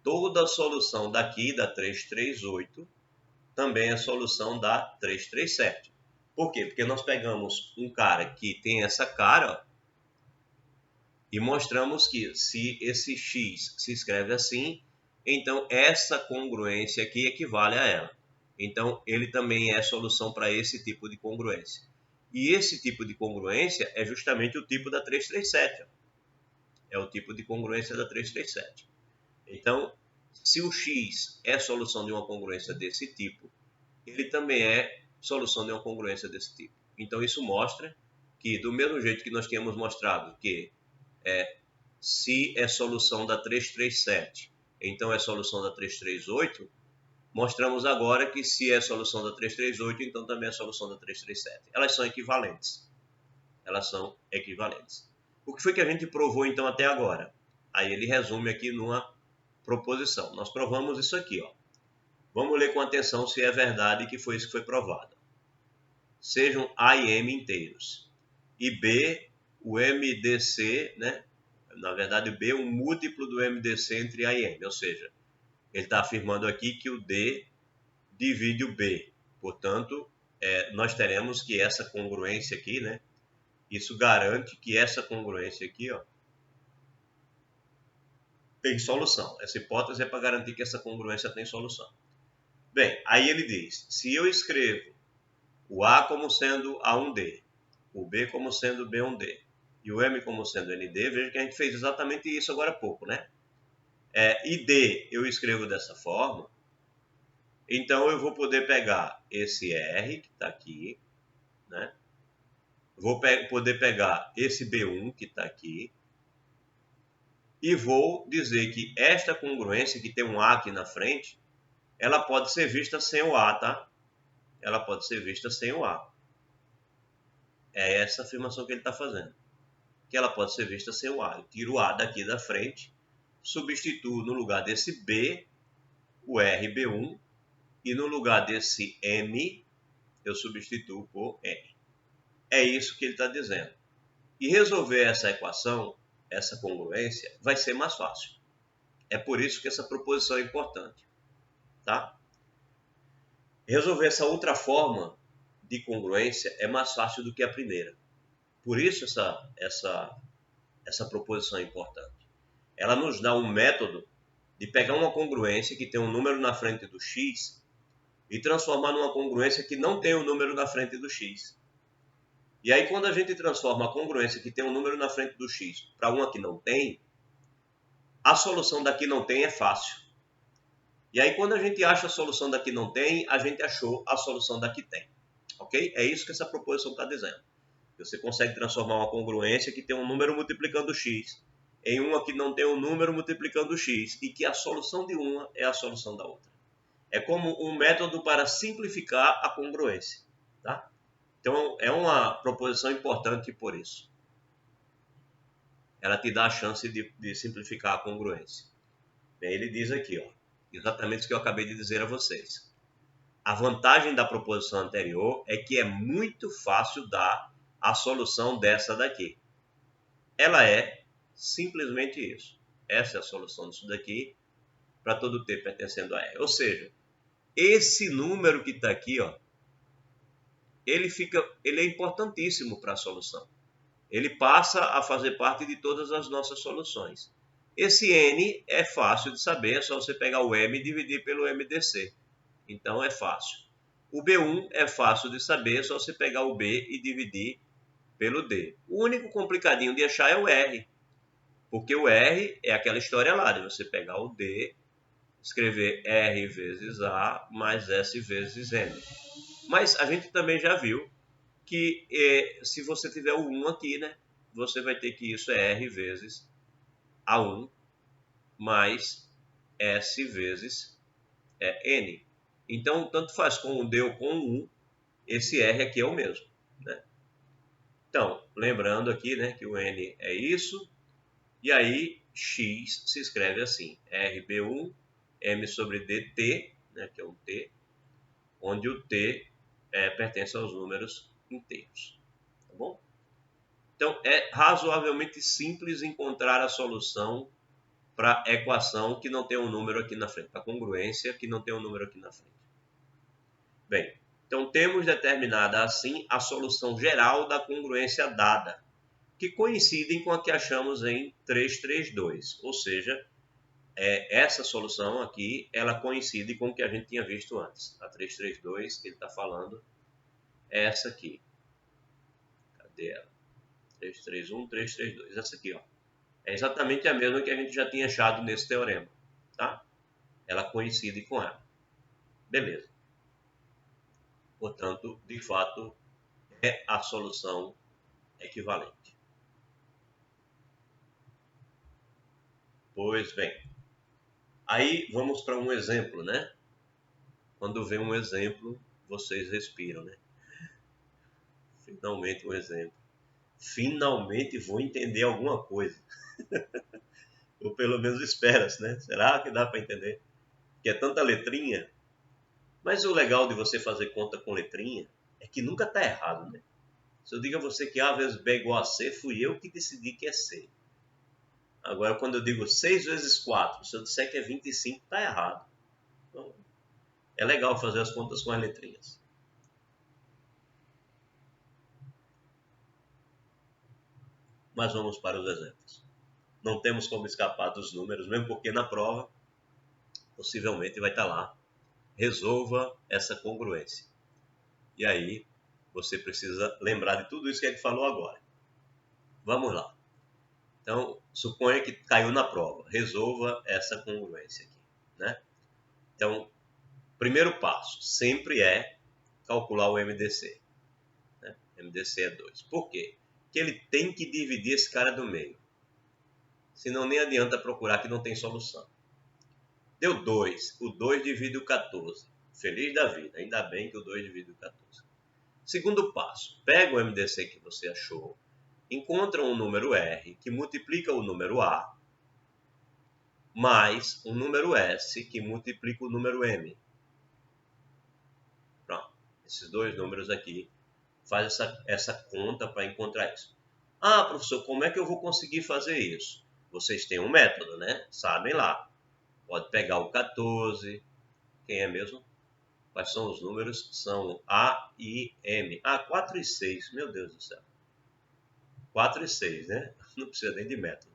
toda a solução daqui da 338 também é solução da 337. Por quê? Porque nós pegamos um cara que tem essa cara, ó, e mostramos que se esse x se escreve assim, então essa congruência aqui equivale a ela. Então ele também é solução para esse tipo de congruência. E esse tipo de congruência é justamente o tipo da 337. É o tipo de congruência da 337. Então, se o x é solução de uma congruência desse tipo, ele também é solução de uma congruência desse tipo. Então isso mostra que, do mesmo jeito que nós tínhamos mostrado que se é solução da 337, então é solução da 338, mostramos agora que se é solução da 338, então também é solução da 337. Elas são equivalentes. Elas são equivalentes. O que foi que a gente provou então até agora? Aí ele resume aqui numa proposição. Nós provamos isso aqui, ó. Vamos ler com atenção se é verdade que foi isso que foi provado. Sejam A e M inteiros. E B, o MDC, né? Na verdade, B é um múltiplo do MDC entre A e M. Ou seja, ele está afirmando aqui que o D divide o B. Portanto, nós teremos que essa congruência aqui, né? Isso garante que essa congruência aqui, ó, tem solução. Essa hipótese é para garantir que essa congruência tem solução. Bem, aí ele diz, se eu escrevo o A como sendo A1D, o B como sendo B1D e o M como sendo ND, veja que a gente fez exatamente isso agora há pouco, né? E D eu escrevo dessa forma, então eu vou poder pegar esse R que está aqui, né? Vou poder pegar esse B1 que está aqui e vou dizer que esta congruência, que tem um A aqui na frente, ela pode ser vista sem o A, tá? Ela pode ser vista sem o A. É essa afirmação que ele está fazendo. Que ela pode ser vista sem o A. Eu tiro o A daqui da frente, substituo no lugar desse B, o RB1, e no lugar desse M, eu substituo por N. É isso que ele está dizendo. E resolver essa equação, essa congruência, vai ser mais fácil. É por isso que essa proposição é importante. Tá? Resolver essa outra forma de congruência é mais fácil do que a primeira. Por isso essa proposição é importante. Ela nos dá um método de pegar uma congruência que tem um número na frente do x e transformar numa congruência que não tem o número na frente do x. E aí, quando a gente transforma a congruência que tem um número na frente do x para uma que não tem, a solução da que não tem é fácil. E aí, quando a gente acha a solução da que não tem, a gente achou a solução da que tem. Ok? É isso que essa proposição está dizendo. Você consegue transformar uma congruência que tem um número multiplicando x em uma que não tem um número multiplicando x e que a solução de uma é a solução da outra. É como um método para simplificar a congruência. Tá? Então, é uma proposição importante por isso. Ela te dá a chance de simplificar a congruência. Bem, ele diz aqui, ó, exatamente o que eu acabei de dizer a vocês. A vantagem da proposição anterior é que é muito fácil dar a solução dessa daqui. Ela é simplesmente isso. Essa é a solução disso daqui para todo t pertencendo a R. Ou seja, esse número que está aqui, ó, ele é importantíssimo para a solução. Ele passa a fazer parte de todas as nossas soluções. Esse N é fácil de saber, é só você pegar o M e dividir pelo MDC. Então é fácil. O B1 é fácil de saber, é só você pegar o B e dividir pelo D. O único complicadinho de achar é o R. Porque o R é aquela história lá de você pegar o D, escrever R vezes A mais S vezes M. Mas a gente também já viu que se você tiver o 1 aqui, né, você vai ter que isso é R vezes A1 mais S vezes N. Então, tanto faz com o D ou com o 1, esse R aqui é o mesmo. Né? Então, lembrando aqui, né, que o N é isso, e aí x se escreve assim, RB1 M sobre DT, né, que é um T, onde o T pertence aos números inteiros. Tá bom? Então, é razoavelmente simples encontrar a solução para a equação que não tem um número aqui na frente, para a congruência que não tem um número aqui na frente. Bem, então temos determinada assim a solução geral da congruência dada, que coincidem com a que achamos em 332, ou seja, essa solução aqui, ela coincide com o que a gente tinha visto antes. A 332 que ele está falando é essa aqui. Cadê ela? 331, 332. Essa aqui, ó. É exatamente a mesma que a gente já tinha achado nesse teorema. Tá? Ela coincide com ela. Beleza. Portanto, de fato, é a solução equivalente. Pois bem. Aí vamos para um exemplo, né? Quando vem um exemplo, vocês respiram, né? Finalmente um exemplo. Finalmente vou entender alguma coisa. pelo menos espera-se, né? Será que dá para entender? Que é tanta letrinha. Mas o legal de você fazer conta com letrinha é que nunca está errado, né? Se eu digo a você que A vezes B é igual a C, fui eu que decidi que é C. Agora, quando eu digo 6 vezes 4, se eu disser que é 25, está errado. Então, é legal fazer as contas com as letrinhas. Mas vamos para os exemplos. Não temos como escapar dos números, mesmo porque na prova, possivelmente vai estar lá. Resolva essa congruência. E aí, você precisa lembrar de tudo isso que a gente falou agora. Vamos lá. Então, suponha que caiu na prova. Resolva essa congruência aqui, né? Então, primeiro passo sempre é calcular o MDC. Né? MDC é 2. Por quê? Porque ele tem que dividir esse cara do meio. Senão nem adianta procurar que não tem solução. Deu 2. O 2 divide o 14. Feliz da vida. Ainda bem que o 2 divide o 14. Segundo passo. Pega o MDC que você achou. Encontra um número R que multiplica o número A mais um número S que multiplica o número M. Pronto. Esses dois números aqui. Faz essa conta para encontrar isso. Ah, professor, como é que eu vou conseguir fazer isso? Vocês têm um método, né? Sabem lá. Pode pegar o 14. Quem é mesmo? Quais são os números? São A e M. Ah, 4 e 6. Meu Deus do céu. 4 e 6, né? Não precisa nem de método.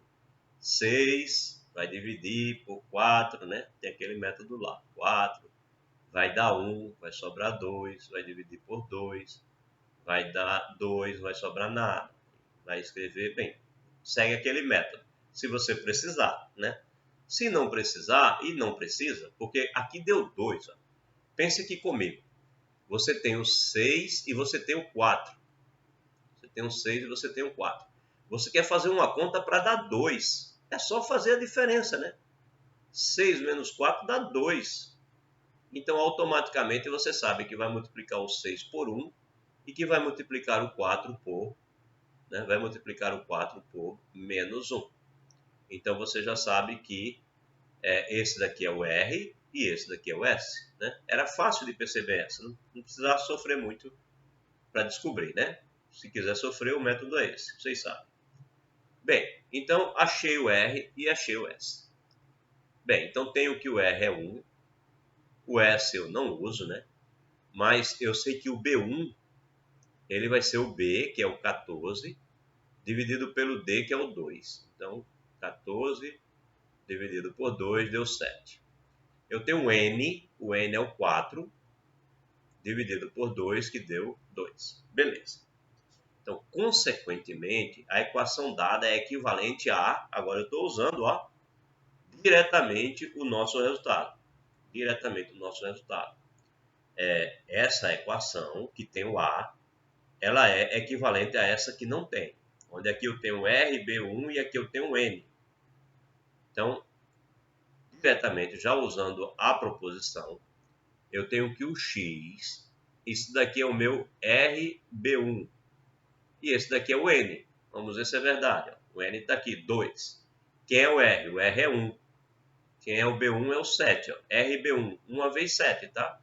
6 vai dividir por 4, né? Tem aquele método lá. 4 vai dar 1, vai sobrar 2, vai dividir por 2, vai dar 2, vai sobrar nada. Vai escrever, bem, segue aquele método. Se você precisar, né? Se não precisar, e não precisa, porque aqui deu 2. Ó. Pense aqui comigo. Você tem o 6 e você tem o 4. Você tem o 6 e você tem o 4. Você quer fazer uma conta para dar 2. É só fazer a diferença, né? 6 menos 4 dá 2. Então, automaticamente, você sabe que vai multiplicar o 6 por 1 e que vai multiplicar o 4 por, né? Vai multiplicar o 4 por menos 1. Então, você já sabe que esse daqui é o R e esse daqui é o S. Né? Era fácil de perceber essa. Não precisava sofrer muito para descobrir, né? Se quiser sofrer, o método é esse. Vocês sabem. Bem, então achei o R e achei o S. Bem, então tenho que o R é 1. O S eu não uso, né? Mas eu sei que o B1 ele vai ser o B, que é o 14, dividido pelo D, que é o 2. Então, 14 dividido por 2 deu 7. Eu tenho um N, o N é o 4, dividido por 2, que deu 2. Beleza. Então, consequentemente, a equação dada é equivalente a, agora eu estou usando, ó, diretamente o nosso resultado. Diretamente o nosso resultado. Essa equação, que tem o A, ela é equivalente a essa que não tem. Onde aqui eu tenho R, B1 e aqui eu tenho N. Então, diretamente, já usando a proposição, eu tenho que o X, isso daqui é o meu RB1. E esse daqui é o N. Vamos ver se é verdade. O N está aqui, 2. Quem é o R? O R é 1. Quem é o B1 é o 7. Ó. RB1, 1 vezes 7, tá?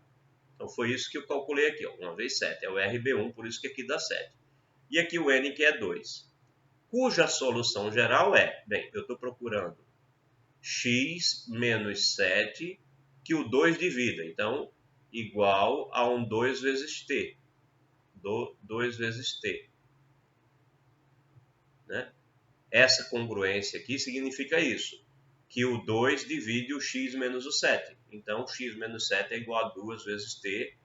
Então foi isso que eu calculei aqui. Ó. 1 vezes 7 é o RB1, por isso que aqui dá 7. E aqui o N que é 2. Cuja solução geral é, bem, eu estou procurando x menos 7 que o 2 divida. Então, igual a um 2 vezes t. 2 vezes t. Né? Essa congruência aqui significa isso, que o 2 divide o x menos o 7. Então, x menos 7 é igual a 2 vezes t,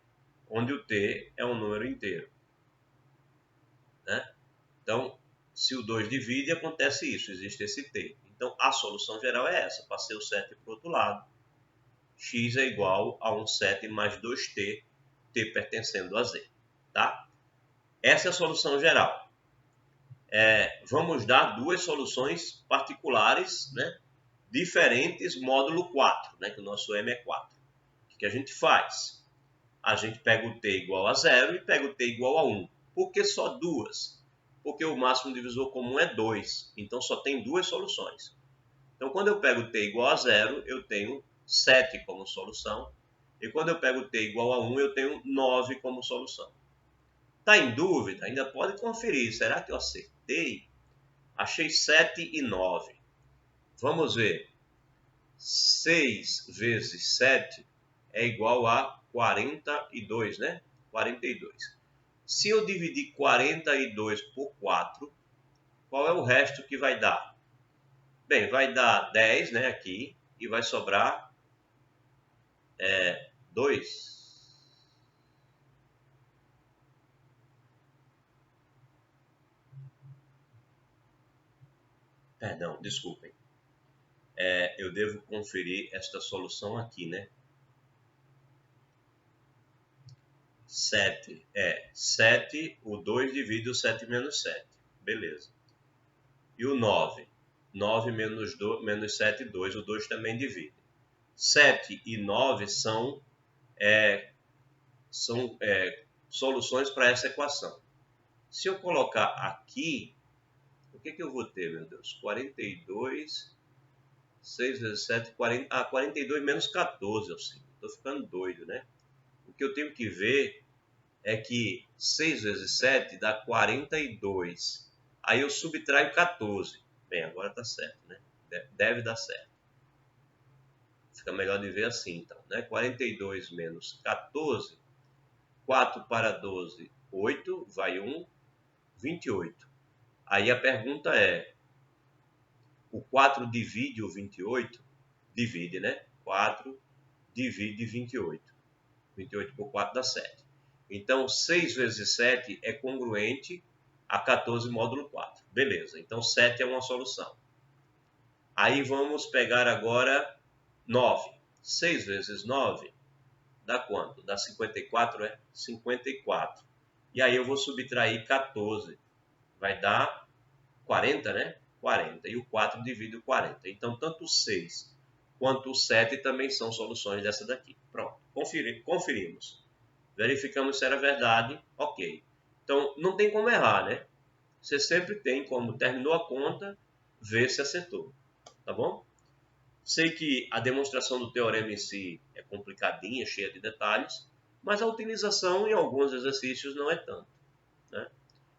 onde o t é um número inteiro. Né? Então, se o 2 divide, acontece isso, existe esse t. Então, a solução geral é essa. Passei o 7 para o outro lado. X é igual a um 7 mais 2t, t pertencendo a z. Tá? Essa é a solução geral. Vamos dar duas soluções particulares, né, diferentes, módulo 4, né, que o nosso M é 4. O que a gente faz? A gente pega o t igual a 0 e pega o t igual a 1. Por que só duas? Porque o máximo divisor comum é 2. Então, só tem duas soluções. Então, quando eu pego t igual a 0, eu tenho 7 como solução. E quando eu pego t igual a 1, eu tenho 9 como solução. Está em dúvida? Ainda pode conferir. Será que eu acertei? Achei 7 e 9. Vamos ver. 6 vezes 7 é igual a 42, né? 42. Se eu dividir 42 por 4, qual é o resto que vai dar? Bem, vai dar 10, né, aqui, e vai sobrar 2. Perdão, desculpem. Eu devo conferir esta solução aqui, né? 7. 7, o 2 divide o 7 menos 7. Beleza. E o 9? 9 menos 7, 2. O 2 também divide. 7 e 9 são soluções para essa equação. Se eu colocar aqui, o que eu vou ter, meu Deus? 42, 6 vezes 7, 40, 42 menos 14, assim. Estou ficando doido, né? O que eu tenho que ver é que 6 vezes 7 dá 42. Aí eu subtraio 14. Bem, agora está certo, né? Deve dar certo. Fica melhor de ver assim, então, né? 42 menos 14, 4 para 12, 8, vai 1, 28. Aí a pergunta é, o 4 divide o 28? Divide, né? 4 divide 28. 28 por 4 dá 7. Então, 6 vezes 7 é congruente a 14 módulo 4. Beleza, então 7 é uma solução. Aí vamos pegar agora 9. 6 vezes 9 dá quanto? Dá 54, é? 54. E aí eu vou subtrair 14. Vai dar 40, né? 40. E o 4 divide o 40. Então, tanto o 6 quanto o 7 também são soluções dessa daqui. Pronto, conferimos. Verificamos se era verdade, ok. Então, não tem como errar, né? Você sempre tem como, terminou a conta, ver se acertou. Tá bom? Sei que a demonstração do teorema em si é complicadinha, cheia de detalhes, mas a utilização em alguns exercícios não é tanto, né?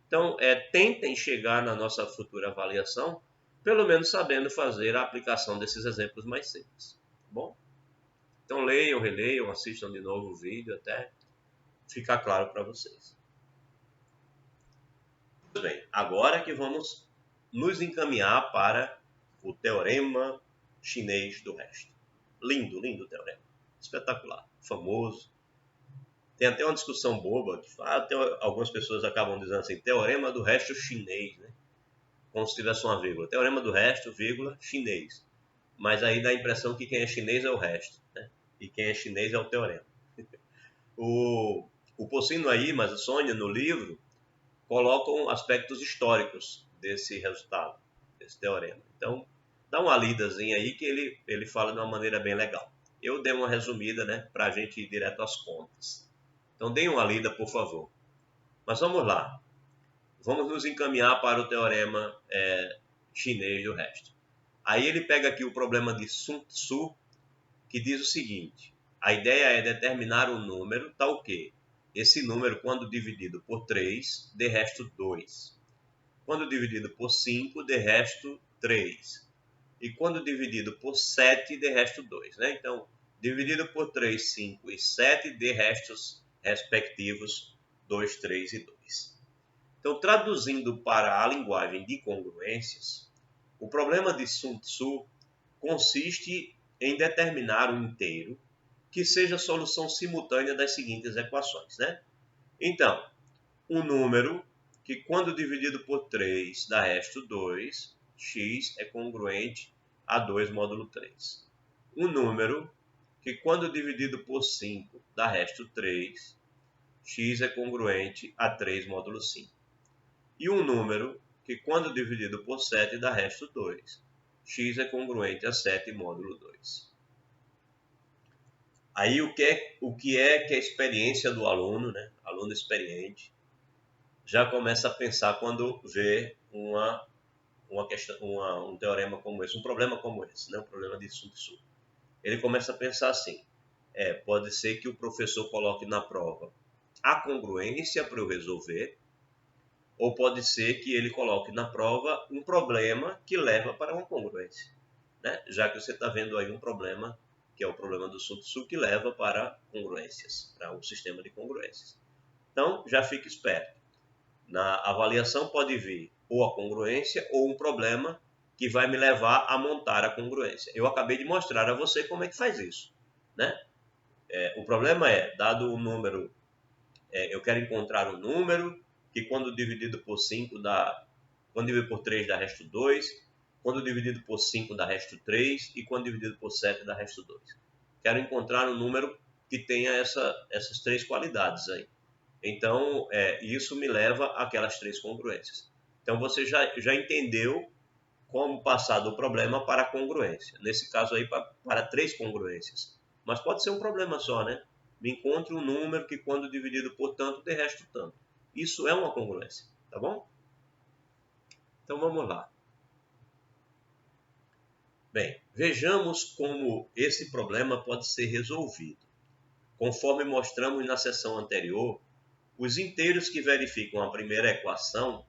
Então, tentem chegar na nossa futura avaliação, pelo menos sabendo fazer a aplicação desses exemplos mais simples. Tá bom? Então, leiam, releiam, assistam de novo o vídeo até ficar claro para vocês. Muito bem, agora que vamos nos encaminhar para o teorema chinês do resto. Lindo, lindo teorema. Espetacular, famoso. Tem até uma discussão boba que fala, até algumas pessoas acabam dizendo assim, teorema do resto chinês, né? Como se tivesse uma vírgula. Teorema do resto, vírgula, chinês. Mas aí dá a impressão que quem é chinês é o resto, né? E quem é chinês é o teorema. O Pocino aí, mas a Sônia no livro, colocam aspectos históricos desse resultado, desse teorema. Então, dá uma lidazinha aí que ele fala de uma maneira bem legal. Eu dei uma resumida, né, para a gente ir direto às contas. Então, deem uma lida, por favor. Mas vamos lá. Vamos nos encaminhar para o teorema chinês do resto. Aí ele pega aqui o problema de Sun Tzu, que diz o seguinte: a ideia é determinar um número tal que esse número, quando dividido por 3, dê resto 2. Quando dividido por 5, dê resto 3. E quando dividido por 7, dê resto 2. Né? Então, dividido por 3, 5 e 7, dê restos respectivos 2, 3 e 2. Então, traduzindo para a linguagem de congruências, o problema de Sun Tzu consiste em determinar um inteiro que seja a solução simultânea das seguintes equações. Né? Então, um número que, quando dividido por 3, dá resto 2, x é congruente a 2 módulo 3. Um número que, quando dividido por 5, dá resto 3, x é congruente a 3 módulo 5. E um número que, quando dividido por 7, dá resto 2, x é congruente a 7 módulo 2. Aí o que é que a experiência do aluno, né? Aluno experiente, já começa a pensar quando vê uma um teorema como esse, um problema como esse, né? Um problema de Sun Tzu. Ele começa a pensar assim, pode ser que o professor coloque na prova a congruência para eu resolver, ou pode ser que ele coloque na prova um problema que leva para uma congruência, né? Já que você está vendo aí um problema, que é o problema do Sun Tzu, que leva para congruências, para um sistema de congruências. Então, já fique esperto. Na avaliação pode vir ou a congruência ou um problema que vai me levar a montar a congruência. Eu acabei de mostrar a você como é que faz isso, né? O problema é, dado o número, eu quero encontrar um número que quando dividido por 5 dá, quando dividido por 3 dá resto 2, quando dividido por 5 dá resto 3 e quando dividido por 7 dá resto 2. Quero encontrar um número que tenha essas três qualidades aí. Então, isso me leva àquelas três congruências. Então, você já entendeu como passar do problema para a congruência. Nesse caso aí, para três congruências. Mas pode ser um problema só, né? Me encontre um número que, quando dividido por tanto, dê resto tanto. Isso é uma congruência, tá bom? Então, vamos lá. Bem, vejamos como esse problema pode ser resolvido. Conforme mostramos na seção anterior, os inteiros que verificam a primeira equação,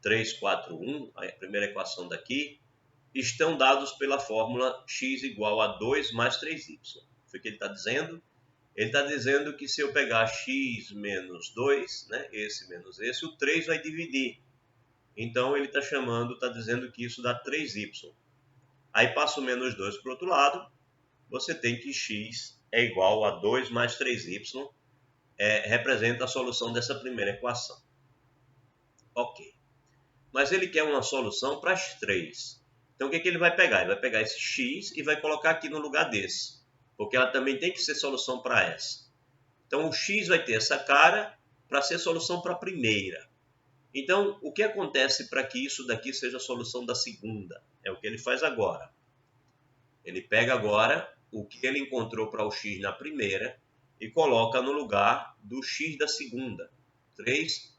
3, 4, 1, a primeira equação daqui, estão dados pela fórmula x igual a 2 mais 3y. Foi o que ele está dizendo? Ele está dizendo que se eu pegar x menos 2, né, esse menos esse, o 3 vai dividir. Então ele está dizendo que isso dá 3y. Aí passa o menos 2 para o outro lado, você tem que x é igual a 2 mais 3y, representa a solução dessa primeira equação. Ok. Mas ele quer uma solução para as três. Então o que ele vai pegar? Ele vai pegar esse x e vai colocar aqui no lugar desse. Porque ela também tem que ser solução para essa. Então o x vai ter essa cara para ser solução para a primeira. Então o que acontece para que isso daqui seja a solução da segunda? É o que ele faz agora. Ele pega agora o que ele encontrou para o x na primeira e coloca no lugar do x da segunda. 3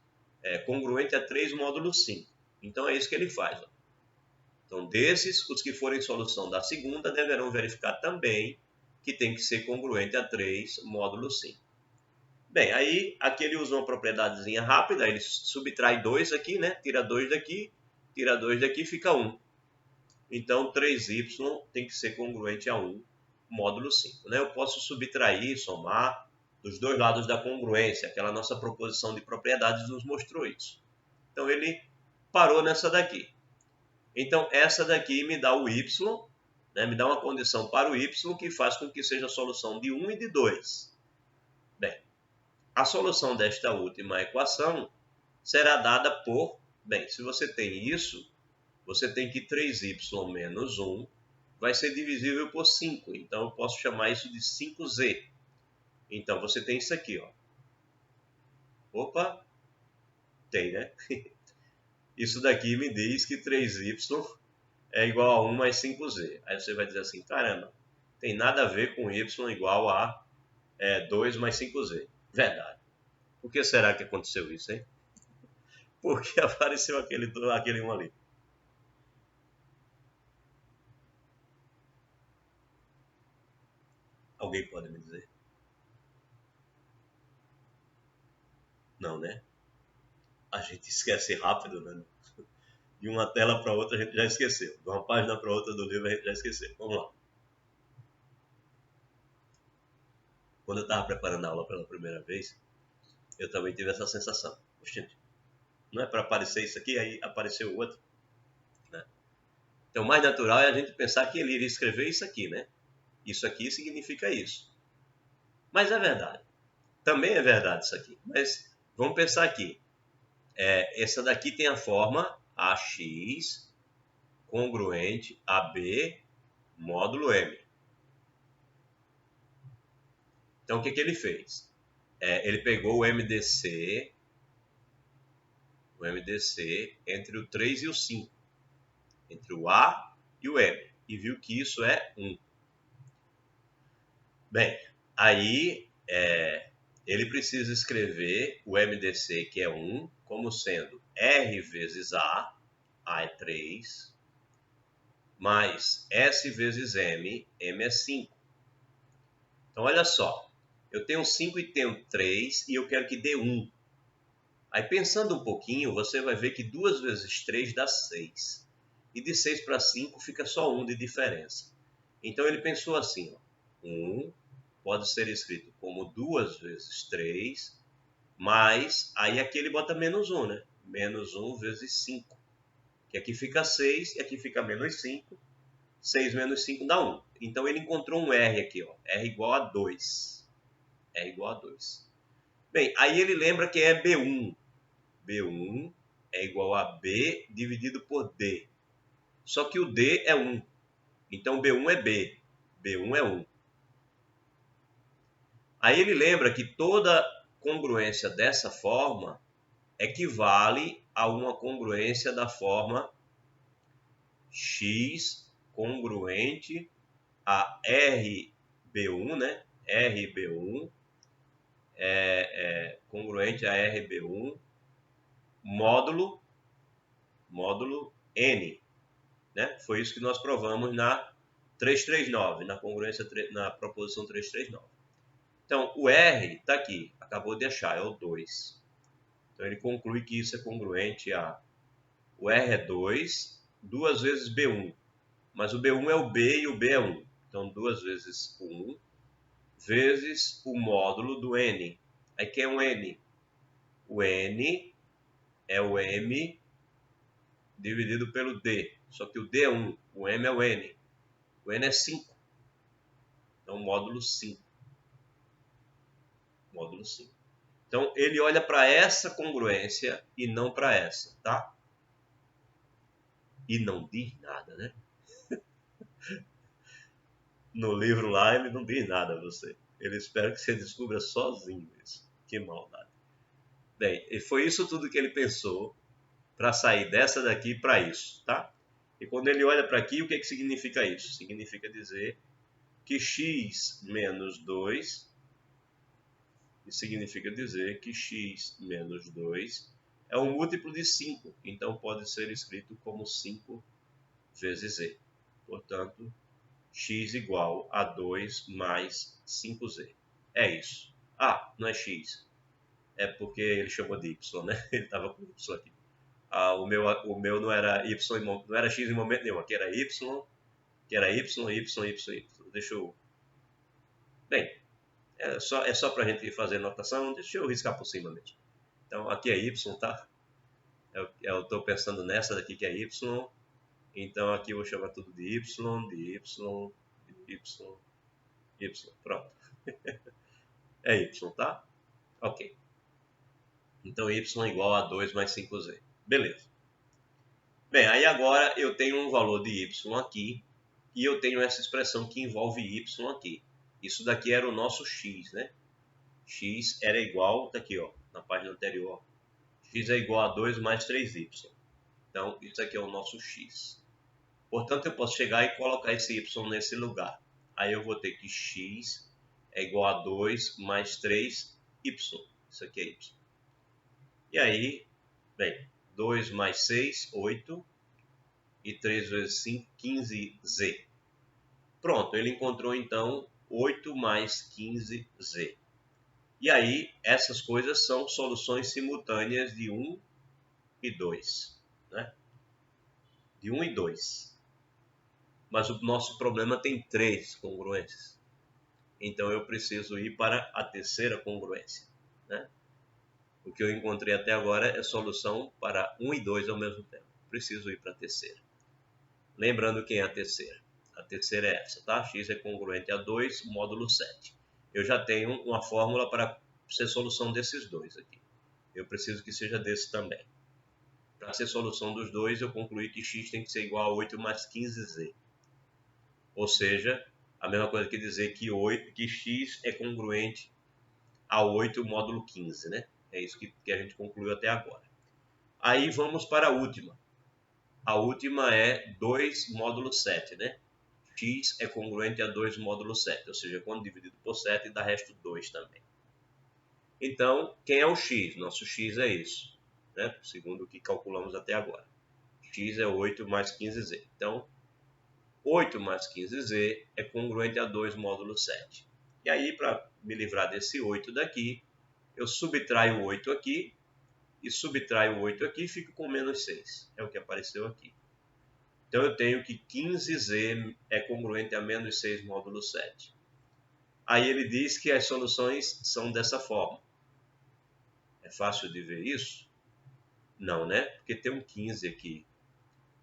congruente a 3 módulo 5. Então é isso que ele faz. Ó. Então desses, os que forem solução da segunda deverão verificar também que tem que ser congruente a 3 módulo 5. Bem, aí aqui ele usa uma propriedadezinha rápida, ele subtrai 2 aqui, né? Tira 2 daqui, fica 1. Então 3y tem que ser congruente a 1 módulo 5. Né? Eu posso subtrair, somar dos dois lados da congruência. Aquela nossa proposição de propriedades nos mostrou isso. Então ele parou nessa daqui. Então essa daqui me dá o y, né? Me dá uma condição para o y que faz com que seja a solução de 1 e de 2. Bem, a solução desta última equação será dada por... Bem, se você tem isso, você tem que 3y menos 1 vai ser divisível por 5. Então, eu posso chamar isso de 5z. Então, você tem isso aqui, ó. Opa! Tem, né? Isso daqui me diz que 3y é igual a 1 mais 5z. Aí você vai dizer assim, caramba, tem nada a ver com y igual a 2 mais 5z. Verdade. Por que será que aconteceu isso, hein? Porque apareceu aquele 1 ali. Alguém pode me dizer? Não, né? A gente esquece rápido, né? De uma tela para outra a gente já esqueceu. De uma página para outra do livro a gente já esqueceu. Vamos lá. Quando eu estava preparando a aula pela primeira vez, eu também tive essa sensação. Gente, não é para aparecer isso aqui, aí apareceu o outro. Né? Então, o mais natural é a gente pensar que ele iria escrever isso aqui, né? Isso aqui significa isso. Mas é verdade. Também é verdade isso aqui. Mas vamos pensar aqui. Essa daqui tem a forma AX congruente a B módulo M. Então, o que ele fez? Ele pegou o MDC entre o 3 e o 5, entre o A e o M, e viu que isso é 1. Bem, aí ele precisa escrever o MDC, que é 1, como sendo R vezes A A é 3, mais S vezes M, M é 5. Então, olha só, eu tenho 5 e tenho 3 e eu quero que dê 1. Aí, pensando um pouquinho, você vai ver que 2 vezes 3 dá 6. E de 6 para 5 fica só 1 de diferença. Então, ele pensou assim, ó, 1 pode ser escrito como 2 vezes 3, mais, aí aqui ele bota menos 1, né? Menos 1 vezes 5. Que aqui fica 6 e aqui fica menos 5. 6 menos 5 dá 1. Então ele encontrou um R aqui, ó. R igual a 2. R igual a 2. Bem, aí ele lembra que é B1. B1 é igual a B dividido por D. Só que o D é 1. Então B1 é B. B1 é 1. Aí ele lembra que toda congruência dessa forma equivale a uma congruência da forma X congruente a RB1, né? RB1 congruente a RB1 módulo N, né? Foi isso que nós provamos na 339, na congruência, na proposição 339. Então, o R está aqui, acabou de achar, é o 2. Então, ele conclui que isso é congruente a... O R é 2, 2 vezes B1. Mas o B1 é o B e o B é 1. Então, 2 vezes 1 vezes o módulo do N. Aí, que é um N? O N é o M dividido pelo D. Só que o D é 1, o M é o N. O N é 5. Então, módulo 5. Módulo 5. Então, ele olha para essa congruência e não para essa, tá? E não diz nada, né? No livro lá, ele não diz nada a você. Ele espera que você descubra sozinho isso. Que maldade. Bem, e foi isso tudo que ele pensou para sair dessa daqui para isso, tá? E quando ele olha para aqui, o que significa isso? Significa dizer que x menos 2, isso significa dizer que x menos 2 é um múltiplo de 5, então pode ser escrito como 5 vezes z. Portanto, x igual a 2 mais 5z. É isso. Ah, não é x. É porque ele chamou de y, né? Ele estava com y aqui. O meu não era y, não era x em momento nenhum. Aqui era y, que era y. Deixa eu... Bem, é só para a gente fazer anotação. Deixa eu riscar por cima mesmo. Então, aqui é y, tá? Eu estou pensando nessa daqui que é y. Então, aqui eu vou chamar tudo de y. Pronto. É y, tá? Ok. Então, y é igual a 2 mais 5z. Beleza. Bem, aí agora eu tenho um valor de y aqui e eu tenho essa expressão que envolve y aqui. Isso daqui era o nosso x, né? X era igual, tá aqui, ó, na página anterior. X é igual a 2 mais 3y. Então, isso aqui é o nosso x. Portanto, eu posso chegar e colocar esse y nesse lugar. Aí eu vou ter que x é igual a 2 mais 3y. Isso aqui é y. E aí, bem, 2 mais 6, 8. E 3 vezes 5, 15z. Pronto, ele encontrou então 8 mais 15z. E aí, essas coisas são soluções simultâneas de 1 e 2. Né? De 1 e 2. Mas o nosso problema tem 3 congruências. Então eu preciso ir para a terceira congruência. Né? O que eu encontrei até agora é solução para 1 e 2 ao mesmo tempo. Preciso ir para a terceira. Lembrando quem é a terceira. A terceira é essa, tá? X é congruente a 2, módulo 7. Eu já tenho uma fórmula para ser solução desses dois aqui. Eu preciso que seja desse também. Para ser solução dos dois, eu concluí que x tem que ser igual a 8 mais 15z. Ou seja, a mesma coisa que dizer que x é congruente a 8 módulo 15, né? É isso que a gente concluiu até agora. Aí vamos para a última. A última é 2 módulo 7, né? X é congruente a 2 módulo 7, ou seja, quando dividido por 7 dá resto 2 também. Então, quem é o x? Nosso x é isso, né? Segundo o que calculamos até agora. x é 8 mais 15z. Então, 8 mais 15z é congruente a 2 módulo 7. E aí, para me livrar desse 8 daqui, eu subtraio o 8 aqui, e subtraio o 8 aqui e fico com menos 6. É o que apareceu aqui. Então, eu tenho que 15z é congruente a menos 6 módulo 7. Aí ele diz que as soluções são dessa forma. É fácil de ver isso? Não, né? Porque tem um 15 aqui.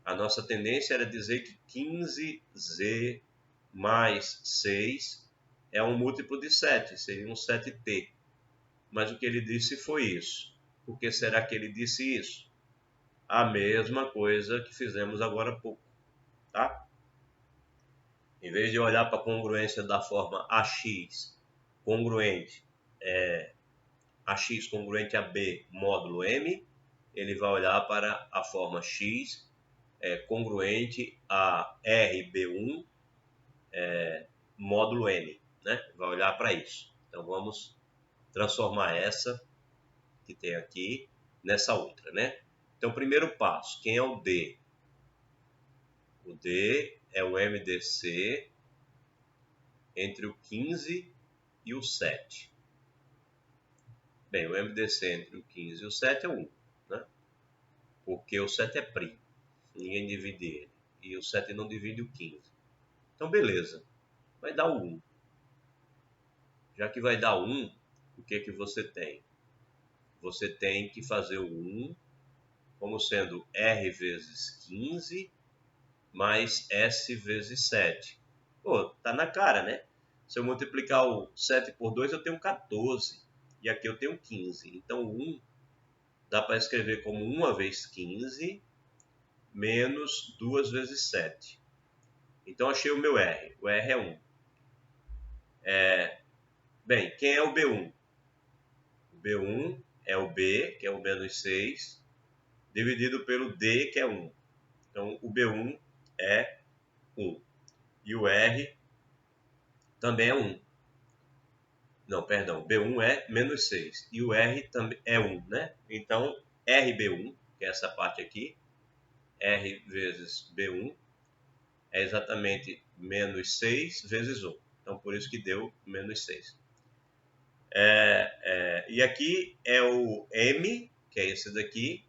A nossa tendência era dizer que 15z mais 6 é um múltiplo de 7, seria um 7t. Mas o que ele disse foi isso. Por que será que ele disse isso? A mesma coisa que fizemos agora há pouco, tá? Em vez de olhar para a congruência da forma AX congruente, AX congruente a B módulo M, ele vai olhar para a forma X congruente a RB1 módulo N, né? Vai olhar para isso. Então vamos transformar essa que tem aqui nessa outra, né? Então, primeiro passo, quem é o D? O D é o MDC entre o 15 e o 7. Bem, o MDC entre o 15 e o 7 é 1, né? Porque o 7 é primo, ninguém divide ele. E o 7 não divide o 15. Então, beleza, vai dar o 1. Já que vai dar 1, o que que você tem? Você tem que fazer o 1 como sendo R vezes 15 mais S vezes 7. Pô, tá na cara, né? Se eu multiplicar o 7 por 2, eu tenho 14. E aqui eu tenho 15. Então, 1 dá para escrever como 1 vezes 15 menos 2 vezes 7. Então, achei o meu R. O R é 1. Bem, quem é o B1? O B1 é o B, que é o menos 6, dividido pelo D, que é 1. Então, o B1 é 1. E o R também é 1. Não, perdão, B1 é menos 6. E o R também é 1, né? Então, RB1, que é essa parte aqui, R vezes B1, é exatamente menos 6 vezes 1. Então, por isso que deu menos 6. E aqui é o M, que é esse daqui,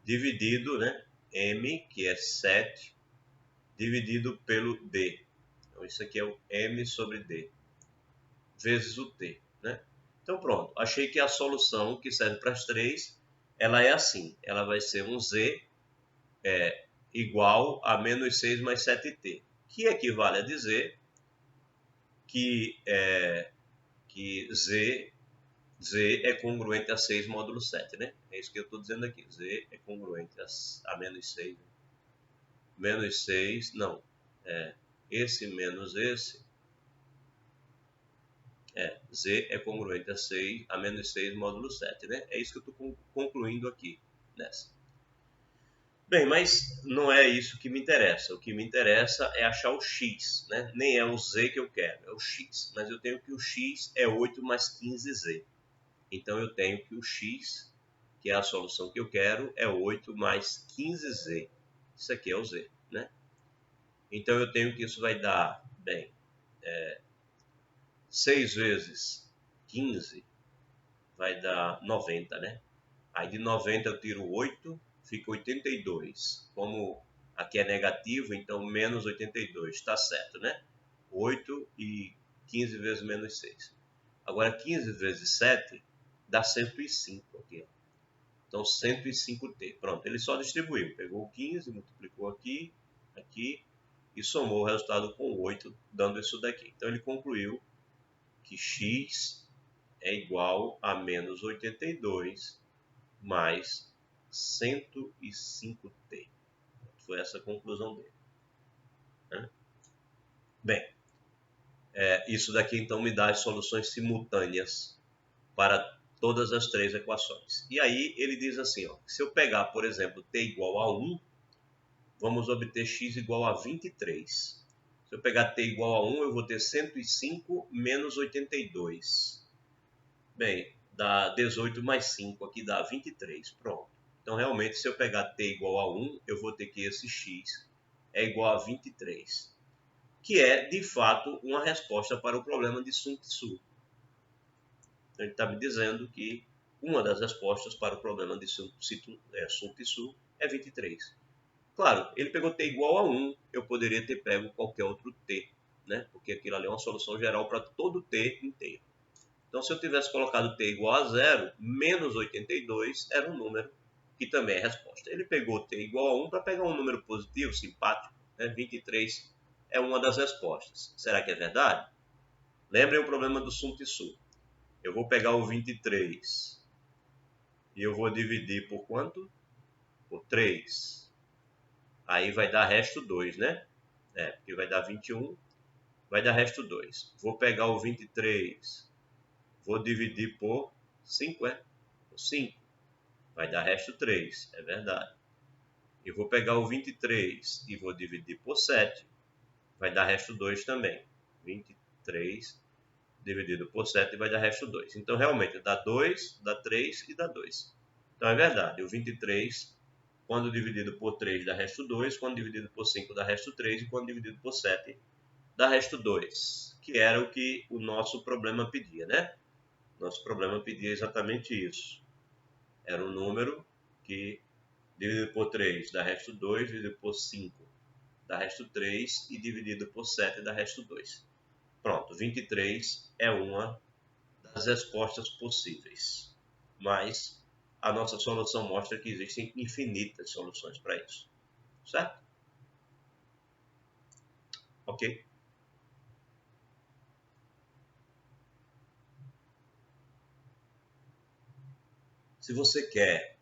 dividido, né? M, que é 7, dividido pelo D. Então, isso aqui é o M sobre D, vezes o T, né? Então, pronto. Achei que a solução que serve para as três, ela é assim. Ela vai ser um Z igual a menos 6 mais 7T, que equivale a dizer que Z é congruente a 6 módulo 7, né? É isso que eu estou dizendo aqui. Z é congruente a menos 6. Né? Menos 6, não. Esse menos esse. Z é congruente a menos 6 módulo 7, né? É isso que eu estou concluindo aqui nessa. Bem, mas não é isso que me interessa. O que me interessa é achar o x, né? Nem é o z que eu quero, é o x. Mas eu tenho que o x é 8 mais 15z. Então eu tenho que o x, que é a solução que eu quero, é 8 mais 15z. Isso aqui é o z, né? Então eu tenho que isso vai dar, bem, 6 vezes 15 vai dar 90, né? Aí de 90 eu tiro 8, fica 82. Como aqui é negativo, então menos 82. Está certo, né? 8 e 15 vezes menos 6. Agora 15 vezes 7 dá 105 aqui. Então 105t. Pronto, ele só distribuiu. Pegou o 15, multiplicou aqui, aqui e somou o resultado com 8, dando isso daqui. Então ele concluiu que x é igual a menos 82 mais 105t. Foi essa a conclusão dele. Né? Bem, isso daqui então me dá as soluções simultâneas para todas as três equações. E aí ele diz assim, ó, se eu pegar, por exemplo, t igual a 1, vamos obter x igual a 23. Se eu pegar t igual a 1, eu vou ter 105 menos 82. Bem, dá 18 mais 5, aqui dá 23. Pronto. Então, realmente, se eu pegar t igual a 1, eu vou ter que esse x é igual a 23, que é, de fato, uma resposta para o problema de Sun Tzu. Então, ele está me dizendo que uma das respostas para o problema de Sun Tzu é 23. Claro, ele pegou t igual a 1, eu poderia ter pego qualquer outro t, né? Porque aquilo ali é uma solução geral para todo t inteiro. Então, se eu tivesse colocado t igual a 0, menos 82 era um número que também é resposta. Ele pegou t igual a 1 para pegar um número positivo, simpático, né? 23 é uma das respostas. Será que é verdade? Lembrem o problema do Sun Tzu. Eu vou pegar o 23 e eu vou dividir por quanto? Por 3. Aí vai dar resto 2, né? Porque vai dar 21, vai dar resto 2. Vou pegar o 23, vou dividir por 5, Por 5. Vai dar resto 3, é verdade. Eu vou pegar o 23 e vou dividir por 7, vai dar resto 2 também. 23 dividido por 7 vai dar resto 2. Então, realmente, dá 2, dá 3 e dá 2. Então, é verdade, o 23, quando dividido por 3, dá resto 2, quando dividido por 5, dá resto 3, e quando dividido por 7, dá resto 2, que era o que o nosso problema pedia, né? Nosso problema pedia exatamente isso. Era um número que, dividido por 3, dá resto 2, dividido por 5, dá resto 3, e dividido por 7, dá resto 2. Pronto, 23 é uma das respostas possíveis. Mas a nossa solução mostra que existem infinitas soluções para isso. Certo? Ok? Se você quer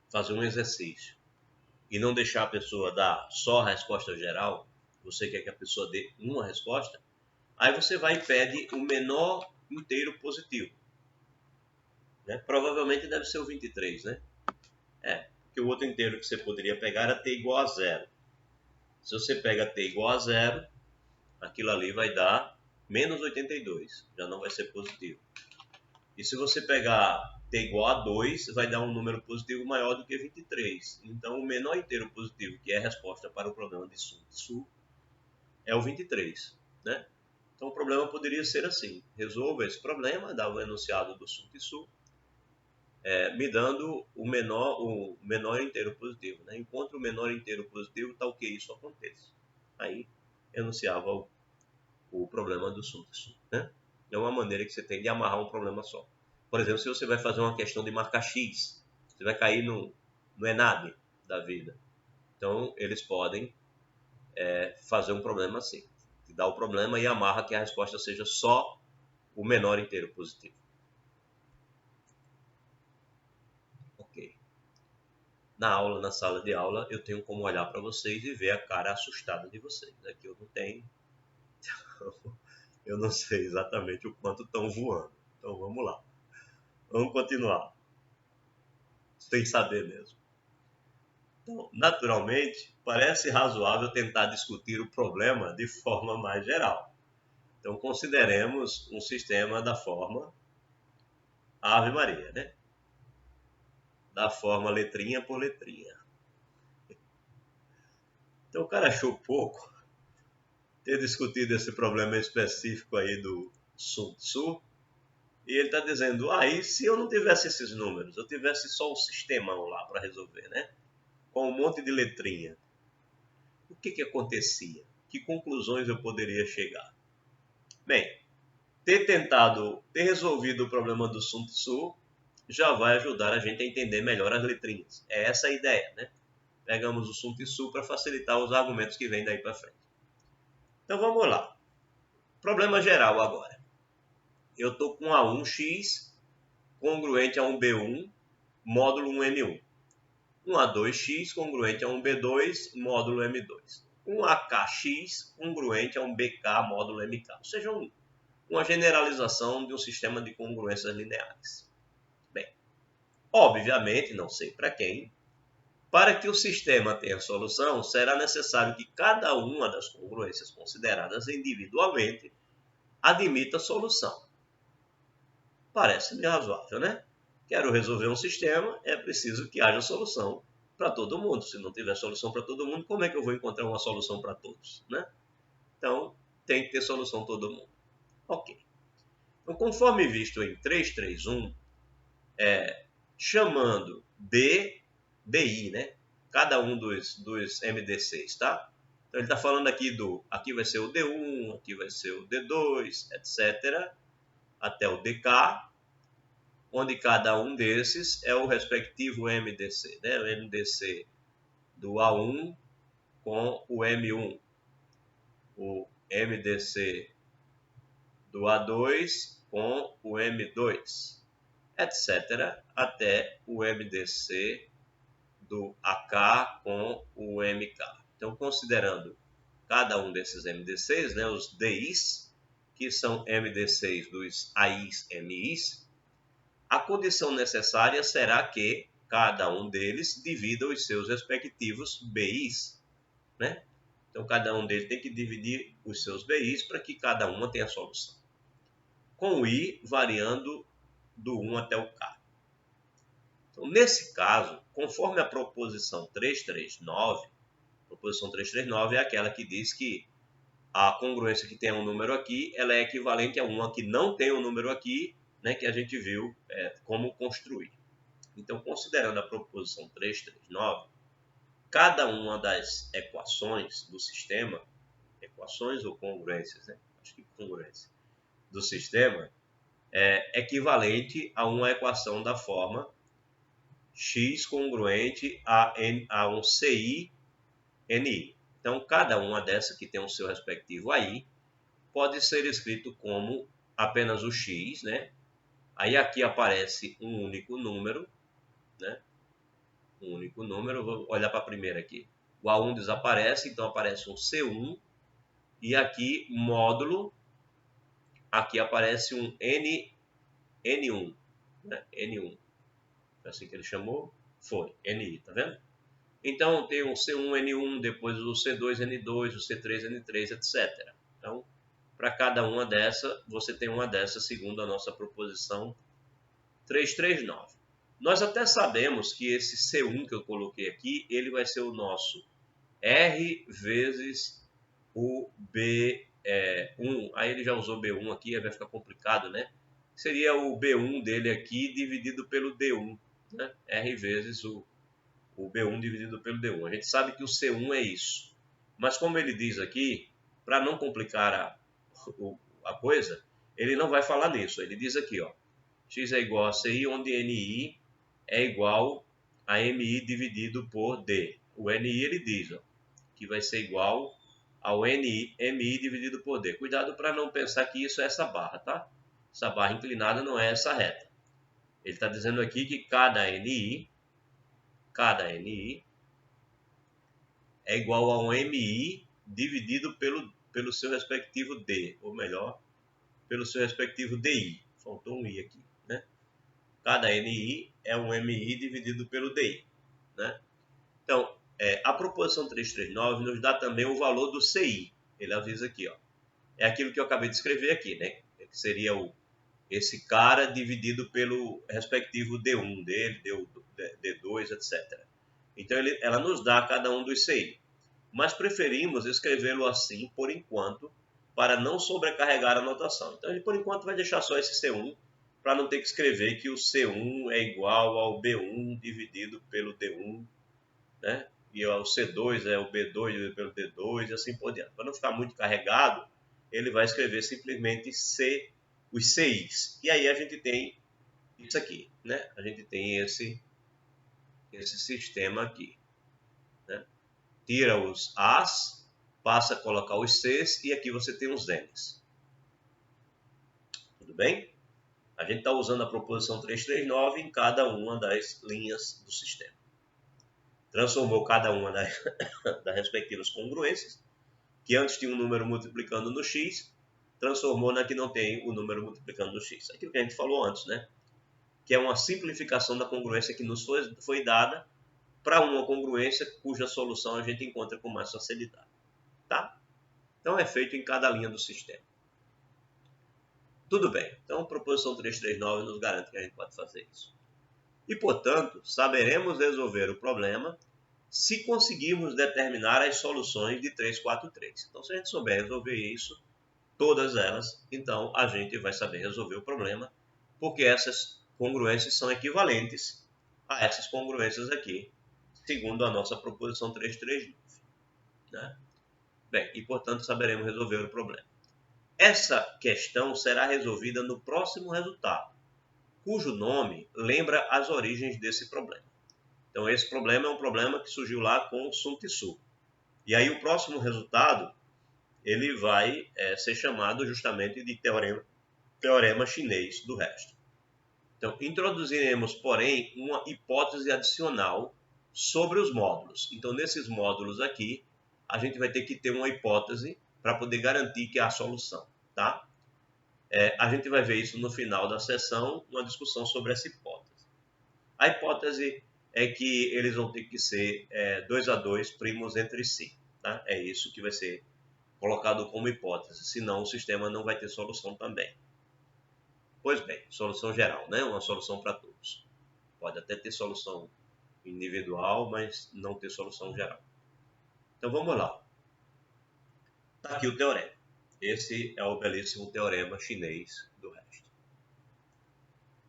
fazer um exercício e não deixar a pessoa dar só a resposta geral, você quer que a pessoa dê uma resposta, aí você vai e pede o menor inteiro positivo. Né? Provavelmente deve ser o 23, né? Porque o outro inteiro que você poderia pegar era t igual a 0. Se você pega t igual a 0, aquilo ali vai dar menos 82, já não vai ser positivo. E se você pegar t igual a 2, vai dar um número positivo maior do que 23. Então, o menor inteiro positivo, que é a resposta para o problema de Sun Tzu, é o 23. Né? Então, o problema poderia ser assim. Resolva esse problema, dá o enunciado do Sun Tzu, me dando o menor inteiro positivo. Né? Encontre o menor inteiro positivo, tal que isso aconteça. Aí, enunciava o problema do Sun Tzu. Né? É uma maneira que você tem de amarrar um problema só. Por exemplo, se você vai fazer uma questão de marcar X, você vai cair no ENAD da vida. Então, eles podem fazer um problema assim. Dá o problema e amarra que a resposta seja só o menor inteiro positivo. Ok. Na aula, na sala de aula, eu tenho como olhar para vocês e ver a cara assustada de vocês. Aqui eu não tenho. Eu não sei exatamente o quanto estão voando. Então, vamos lá. Vamos continuar. Sem saber mesmo. Então, naturalmente, parece razoável tentar discutir o problema de forma mais geral. Então, consideremos um sistema da forma Ave Maria, né? Da forma letrinha por letrinha. Então, o cara achou pouco ter discutido esse problema específico aí do Sun Tzu, e ele está dizendo, e se eu não tivesse esses números, eu tivesse só o sistemão lá para resolver, né? Com um monte de letrinha. O que acontecia? Que conclusões eu poderia chegar? Bem, ter resolvido o problema do Sun Tzu já vai ajudar a gente a entender melhor as letrinhas. É essa a ideia, né? Pegamos o Sun Tzu para facilitar os argumentos que vêm daí para frente. Então vamos lá. Problema geral agora. Eu estou com um A1x congruente a um B1 módulo 1M1. Um A2x congruente a um B2 módulo M2. Um AKX congruente a um BK módulo MK. Ou seja, uma generalização de um sistema de congruências lineares. Bem, obviamente, não sei para quem, para que o sistema tenha solução, será necessário que cada uma das congruências consideradas individualmente admita solução. Parece-me razoável, né? Quero resolver um sistema, é preciso que haja solução para todo mundo. Se não tiver solução para todo mundo, como é que eu vou encontrar uma solução para todos, né? Então, tem que ter solução para todo mundo. Ok. Então, conforme visto em 331, chamando de DI, né? Cada um dos MD6, tá? Então, ele está falando aqui vai ser o D1, aqui vai ser o D2, etc., até o DK, onde cada um desses é o respectivo MDC, né? O MDC do A1 com o M1, o MDC do A2 com o M2, etc., até o MDC do AK com o MK. Então, considerando cada um desses MD6, né, os DIs, que são MD6 dos AIs, MIs, a condição necessária será que cada um deles divida os seus respectivos BIs, né? Então, cada um deles tem que dividir os seus BIs para que cada uma tenha a solução, com o I variando do 1 até o K. Então, nesse caso, conforme a proposição 339 é aquela que diz que a congruência que tem um número aqui, ela é equivalente a uma que não tem um número aqui, né, que a gente viu como construir. Então, considerando a proposição 339, cada uma das equações do sistema, equações ou congruências, né? Acho que congruência, do sistema, é equivalente a uma equação da forma x congruente a um CI NI. Então, cada uma dessas que tem o seu respectivo AI pode ser escrito como apenas o x, né? Aí aqui aparece um único número, né? Um único número. Vou olhar para a primeira aqui. O A1 desaparece, então aparece um C1 e aqui módulo, aqui aparece um N1, né? N1. É assim que ele chamou, foi NI, tá vendo? Então, tem o C1, N1, depois o C2, N2, o C3, N3, etc. Então, para cada uma dessa, você tem uma dessa, segundo a nossa proposição 339. Nós até sabemos que esse C1 que eu coloquei aqui, ele vai ser o nosso R vezes o B1. Aí ele já usou B1 aqui, aí vai ficar complicado, né? Seria o B1 dele aqui dividido pelo D1, né? R vezes o B1 dividido pelo D1. A gente sabe que o C1 é isso. Mas como ele diz aqui, para não complicar a coisa, ele não vai falar nisso. Ele diz aqui, ó, x é igual a CI, onde NI é igual a MI dividido por D. O NI ele diz, ó, que vai ser igual ao MI dividido por D. Cuidado para não pensar que isso é essa barra, tá? Essa barra inclinada não é essa reta. Ele está dizendo aqui que cada NI é igual a um MI dividido pelo seu respectivo D, ou melhor, pelo seu respectivo DI. Faltou um I aqui, né? Cada NI é um MI dividido pelo DI, né? Então, a proposição 339 nos dá também o valor do CI. Ele avisa aqui, ó. É aquilo que eu acabei de escrever aqui, né? Que seria esse cara dividido pelo respectivo D1 dele, D2, etc. Então, ela nos dá cada um dos CI. Mas preferimos escrevê-lo assim, por enquanto, para não sobrecarregar a notação. Então, ele, por enquanto, vai deixar só esse C1, para não ter que escrever que o C1 é igual ao B1 dividido pelo D1, né? E o C2 é o B2 dividido pelo D2 e assim por diante. Para não ficar muito carregado, ele vai escrever simplesmente os CIs. E aí a gente tem isso aqui, né? A gente tem esse sistema aqui, né? Tira os As, passa a colocar os Cs e aqui você tem os Ns. Tudo bem? A gente está usando a proposição 339 em cada uma das linhas do sistema. Transformou cada uma das respectivas congruências, que antes tinha um número multiplicando no x, transformou na que não tem o número multiplicando no x. Aquilo que a gente falou antes, né? Que é uma simplificação da congruência que nos foi dada para uma congruência cuja solução a gente encontra com mais facilidade. Tá? Então é feito em cada linha do sistema. Tudo bem. Então a proposição 339 nos garante que a gente pode fazer isso. E, portanto, saberemos resolver o problema se conseguirmos determinar as soluções de 343. Então, se a gente souber resolver isso, todas elas, então a gente vai saber resolver o problema, porque essas congruências são equivalentes a essas congruências aqui, segundo a nossa proposição 339. Né? Bem, e portanto saberemos resolver o problema. Essa questão será resolvida no próximo resultado, cujo nome lembra as origens desse problema. Então esse problema é um problema que surgiu lá com Sun Tzu. E aí o próximo resultado ele vai ser chamado justamente de teorema chinês do resto. Então, introduziremos, porém, uma hipótese adicional sobre os módulos. Então, nesses módulos aqui, a gente vai ter que ter uma hipótese para poder garantir que há solução. Tá? A gente vai ver isso no final da sessão, uma discussão sobre essa hipótese. A hipótese é que eles vão ter que ser 2 a 2 primos entre si. Tá? É isso que vai ser colocado como hipótese, senão o sistema não vai ter solução também. Pois bem, solução geral, né? Uma solução para todos. Pode até ter solução individual, mas não ter solução geral. Então vamos lá. Está aqui o teorema. Esse é o belíssimo teorema chinês do resto.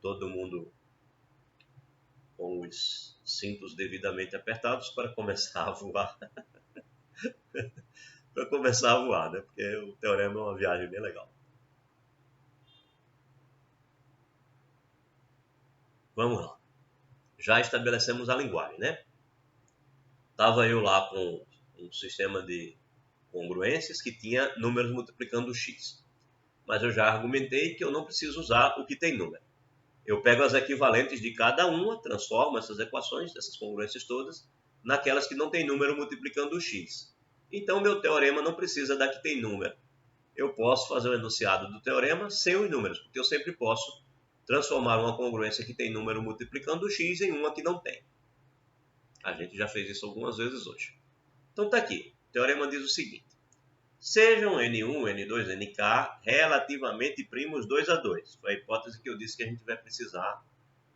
Todo mundo com os cintos devidamente apertados para começar a voar. Para começar a voar, né? Porque o teorema é uma viagem bem legal. Vamos lá. Já estabelecemos a linguagem, né? Estava eu lá com um sistema de congruências que tinha números multiplicando x. Mas eu já argumentei que eu não preciso usar o que tem número. Eu pego as equivalentes de cada uma, transformo essas equações, essas congruências todas, naquelas que não tem número multiplicando x. Então, meu teorema não precisa da que tem número. Eu posso fazer o enunciado do teorema sem os números, porque eu sempre posso transformar uma congruência que tem número multiplicando x em uma que não tem. A gente já fez isso algumas vezes hoje. Então está aqui. O teorema diz o seguinte. Sejam N1, N2, Nk relativamente primos 2 a 2. Foi a hipótese que eu disse que a gente vai precisar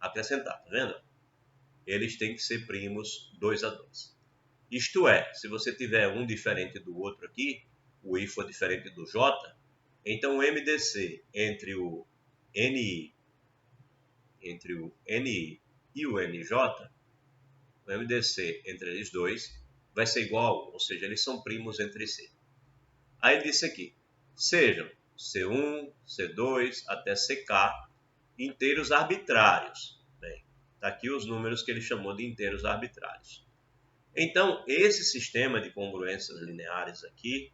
acrescentar. Tá vendo? Eles têm que ser primos 2 a 2. Isto é, se você tiver um diferente do outro aqui, o I for diferente do J, então o MDC entre o NI e o NJ, o MDC entre eles dois vai ser igual, ou seja, eles são primos entre si. Aí ele disse aqui, sejam C1, C2 até CK inteiros arbitrários. Bem, está aqui os números que ele chamou de inteiros arbitrários. Então, esse sistema de congruências lineares aqui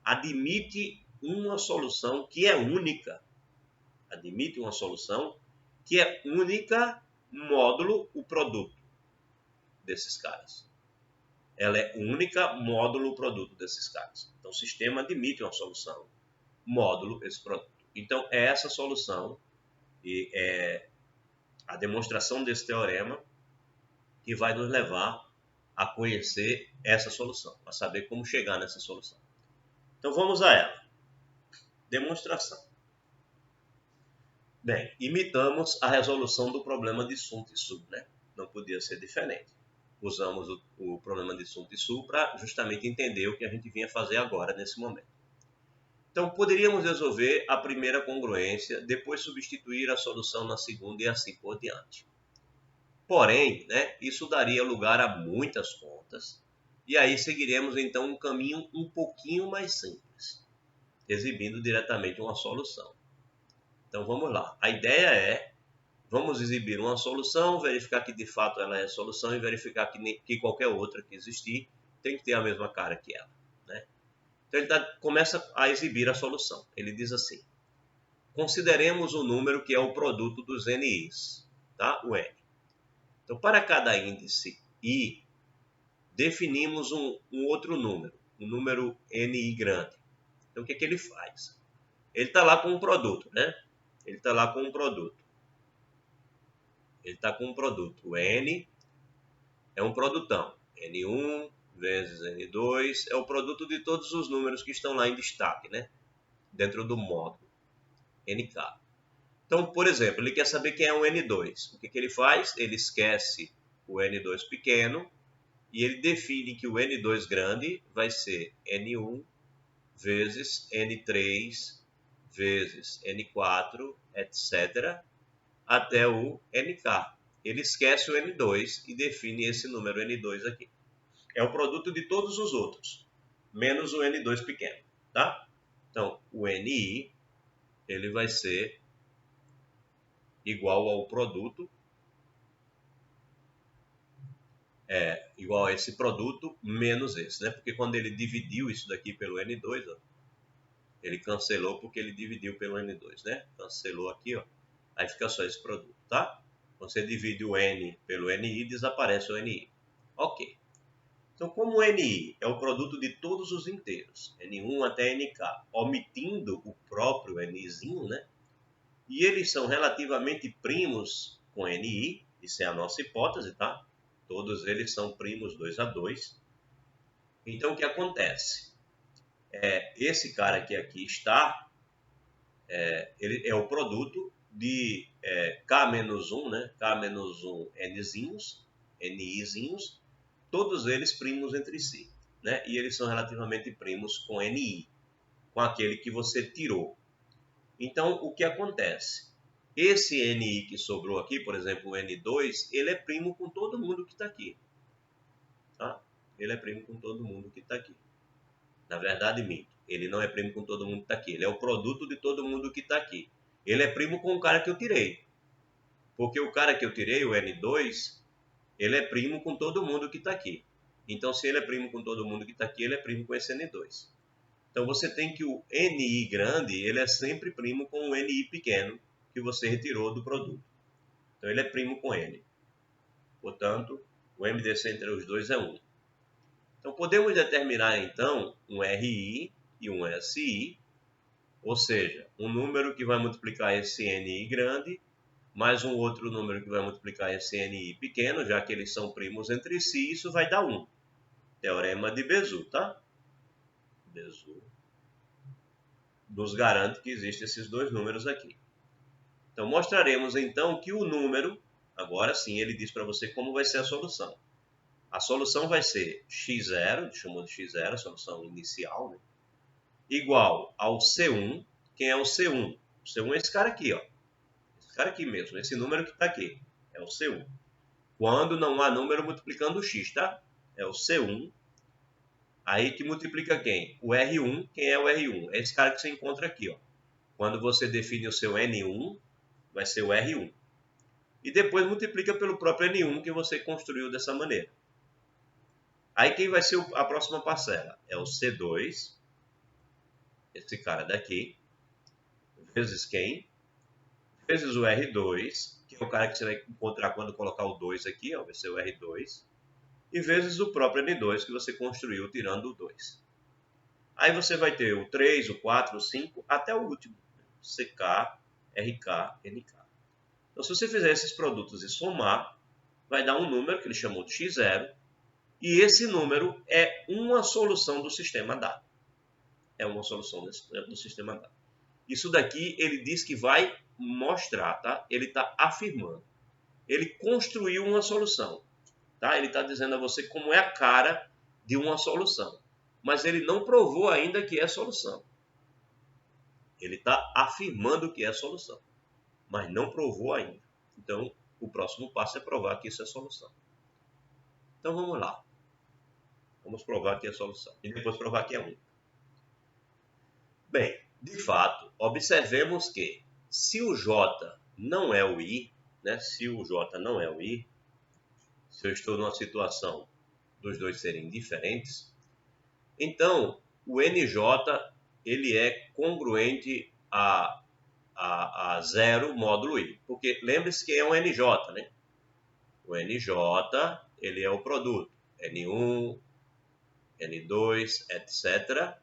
admite uma solução que é única. Admite uma solução que é única módulo o produto desses caras. Ela é única módulo produto desses caras. Então, o sistema admite uma solução módulo esse produto. Então, é essa solução e é a demonstração desse teorema que vai nos levar a conhecer essa solução, a saber como chegar nessa solução. Então, vamos a ela. Demonstração. Bem, imitamos a resolução do problema de Sun Tzu, né? Não podia ser diferente. Usamos o problema de Sun Tzu para justamente entender o que a gente vinha fazer agora, nesse momento. Então, poderíamos resolver a primeira congruência, depois substituir a solução na segunda e assim por diante. Porém, né, isso daria lugar a muitas contas, e aí seguiremos então um caminho um pouquinho mais simples, exibindo diretamente uma solução. Então, vamos lá. A ideia é, vamos exibir uma solução, verificar que de fato ela é solução e verificar que qualquer outra que existir tem que ter a mesma cara que ela. Né? Então, ele começa a exibir a solução. Ele diz assim, consideremos o número que é o produto dos NIs, tá? O N. Então, para cada índice I, definimos um outro número, um número NI grande. Então, o que ele faz? Ele está lá com um produto, né? Ele está lá com um produto. Ele está com um produto. O N é um produtão. N1 vezes N2 é o produto de todos os números que estão lá em destaque, né? Dentro do módulo NK. Então, por exemplo, ele quer saber quem é o N2. O que ele faz? Ele esquece o N2 pequeno e ele define que o N2 grande vai ser N1 vezes N3 vezes N4, etc., até o NK. Ele esquece o N2 e define esse número N2 aqui. É o produto de todos os outros, menos o N2 pequeno, tá? Então, o NI, ele vai ser igual ao produto, igual a esse produto menos esse, né? Porque quando ele dividiu isso daqui pelo N2, ó, ele cancelou porque ele dividiu pelo N2, né? Cancelou aqui, ó. Aí fica só esse produto, tá? Você divide o N pelo NI, desaparece o NI. Ok. Então, como o NI é o produto de todos os inteiros, N1 até NK, omitindo o próprio Nizinho, né? E eles são relativamente primos com NI, isso é a nossa hipótese, tá? Todos eles são primos 2 a 2. Então, o que acontece? Esse cara que aqui está, ele é o produto de K-1, né? K-1 Nzinhos, NIzinhos, todos eles primos entre si, né? E eles são relativamente primos com NI, com aquele que você tirou. Então, o que acontece? Esse NI que sobrou aqui, por exemplo, o N2, ele é primo com todo mundo que está aqui. Tá? Ele é primo com todo mundo que está aqui. Na verdade, minto. Ele não é primo com todo mundo que está aqui. Ele é o produto de todo mundo que está aqui. Ele é primo com o cara que eu tirei. Porque o cara que eu tirei, o N2, ele é primo com todo mundo que está aqui. Então, se ele é primo com todo mundo que está aqui, ele é primo com esse N2. Então, você tem que o NI grande, ele é sempre primo com o NI pequeno que você retirou do produto. Então, ele é primo com ele. Portanto, o MDC entre os dois é 1. Então, podemos determinar, então, um RI e um SI, ou seja, um número que vai multiplicar esse NI grande, mais um outro número que vai multiplicar esse NI pequeno, já que eles são primos entre si, isso vai dar 1. Teorema de Bézout, tá? Bézout nos garante que existem esses dois números aqui. Então, mostraremos, então, que o número, agora sim, ele diz para você como vai ser a solução. A solução vai ser x0, chamou de x0, a solução inicial, né? Igual ao C1. Quem é o C1? O C1 é esse cara aqui, ó. Esse cara aqui mesmo, esse número que está aqui. É o C1. Quando não há número multiplicando o x, tá? É o C1. Aí que multiplica quem? O R1. Quem é o R1? É esse cara que você encontra aqui, ó. Quando você define o seu N1, vai ser o R1. E depois multiplica pelo próprio N1 que você construiu dessa maneira. Aí quem vai ser a próxima parcela? É o C2, esse cara daqui, vezes quem? Vezes o R2, que é o cara que você vai encontrar quando colocar o 2 aqui, ó, vai ser o R2, e vezes o próprio N2 que você construiu tirando o 2. Aí você vai ter o 3, o 4, o 5, até o último, CK, RK, NK. Então, se você fizer esses produtos e somar, vai dar um número que ele chamou de x0, e esse número é uma solução do sistema dado. É uma solução do sistema dado. Isso daqui ele diz que vai mostrar, tá? Ele está afirmando. Ele construiu uma solução, tá? Ele está dizendo a você como é a cara de uma solução. Mas ele não provou ainda que é solução. Ele está afirmando que é solução, mas não provou ainda. Então, o próximo passo é provar que isso é solução. Então, vamos lá. Vamos provar que é solução. E depois provar que é única. Bem, de fato, observemos que se o J não é o I, né? Se o J não é o I, se eu estou numa situação dos dois serem diferentes, então o NJ ele é congruente a 0 módulo I. Porque lembre-se que é um NJ, né? O NJ ele é o produto. N1, N2, etc.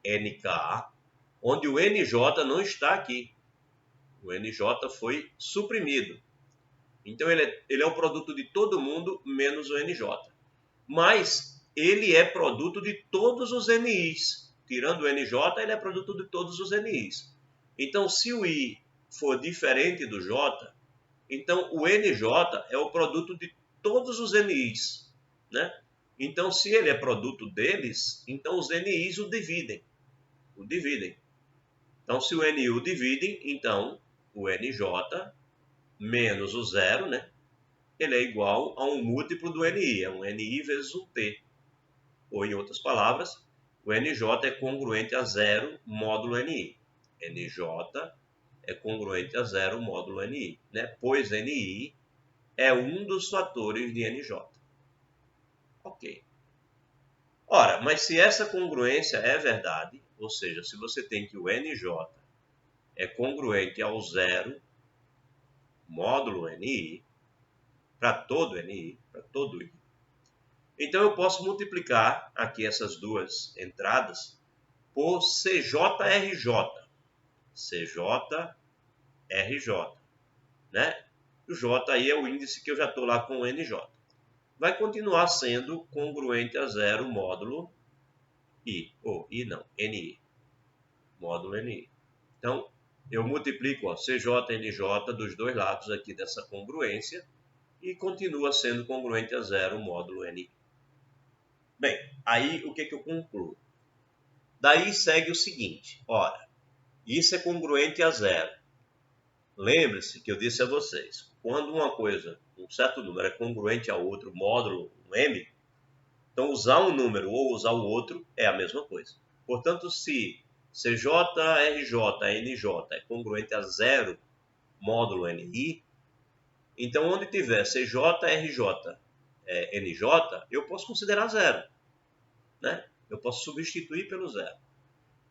NK, onde o NJ não está aqui. O NJ foi suprimido. Então ele é o produto de todo mundo menos o NJ. Mas ele é produto de todos os NIs. Tirando o NJ, ele é produto de todos os NIs. Então, se o I for diferente do J, então o NJ é o produto de todos os NIs, né? Então, se ele é produto deles, então os NIs o dividem. Então, se o NI o divide, então o NJ menos o zero, né? Ele é igual a um múltiplo do NI, é um NI vezes um T. Ou, em outras palavras, o NJ é congruente a zero módulo NI. NJ é congruente a zero módulo NI, né? Pois NI é um dos fatores de NJ. Ok. Ora, mas se essa congruência é verdade, ou seja, se você tem que o NJ é congruente ao zero módulo NI, para todo NI, para todo I, então eu posso multiplicar aqui essas duas entradas por CJRJ. CJRJ, né? O J aí é o índice que eu já estou lá com o NJ. Vai continuar sendo congruente a zero módulo I. Ou I não, NI. Módulo NI. Então, eu multiplico CJNJ dos dois lados aqui dessa congruência e continua sendo congruente a zero módulo NI. Bem, aí o que eu concluo? Daí segue o seguinte, ora, isso é congruente a zero. Lembre-se que eu disse a vocês, quando uma coisa, um certo número é congruente a outro módulo, um M, então usar um número ou usar o outro é a mesma coisa. Portanto, se CJRJ-NJ é congruente a zero módulo NI, então onde tiver CJRJ-NJ, eu posso considerar zero, né? Eu posso substituir pelo zero.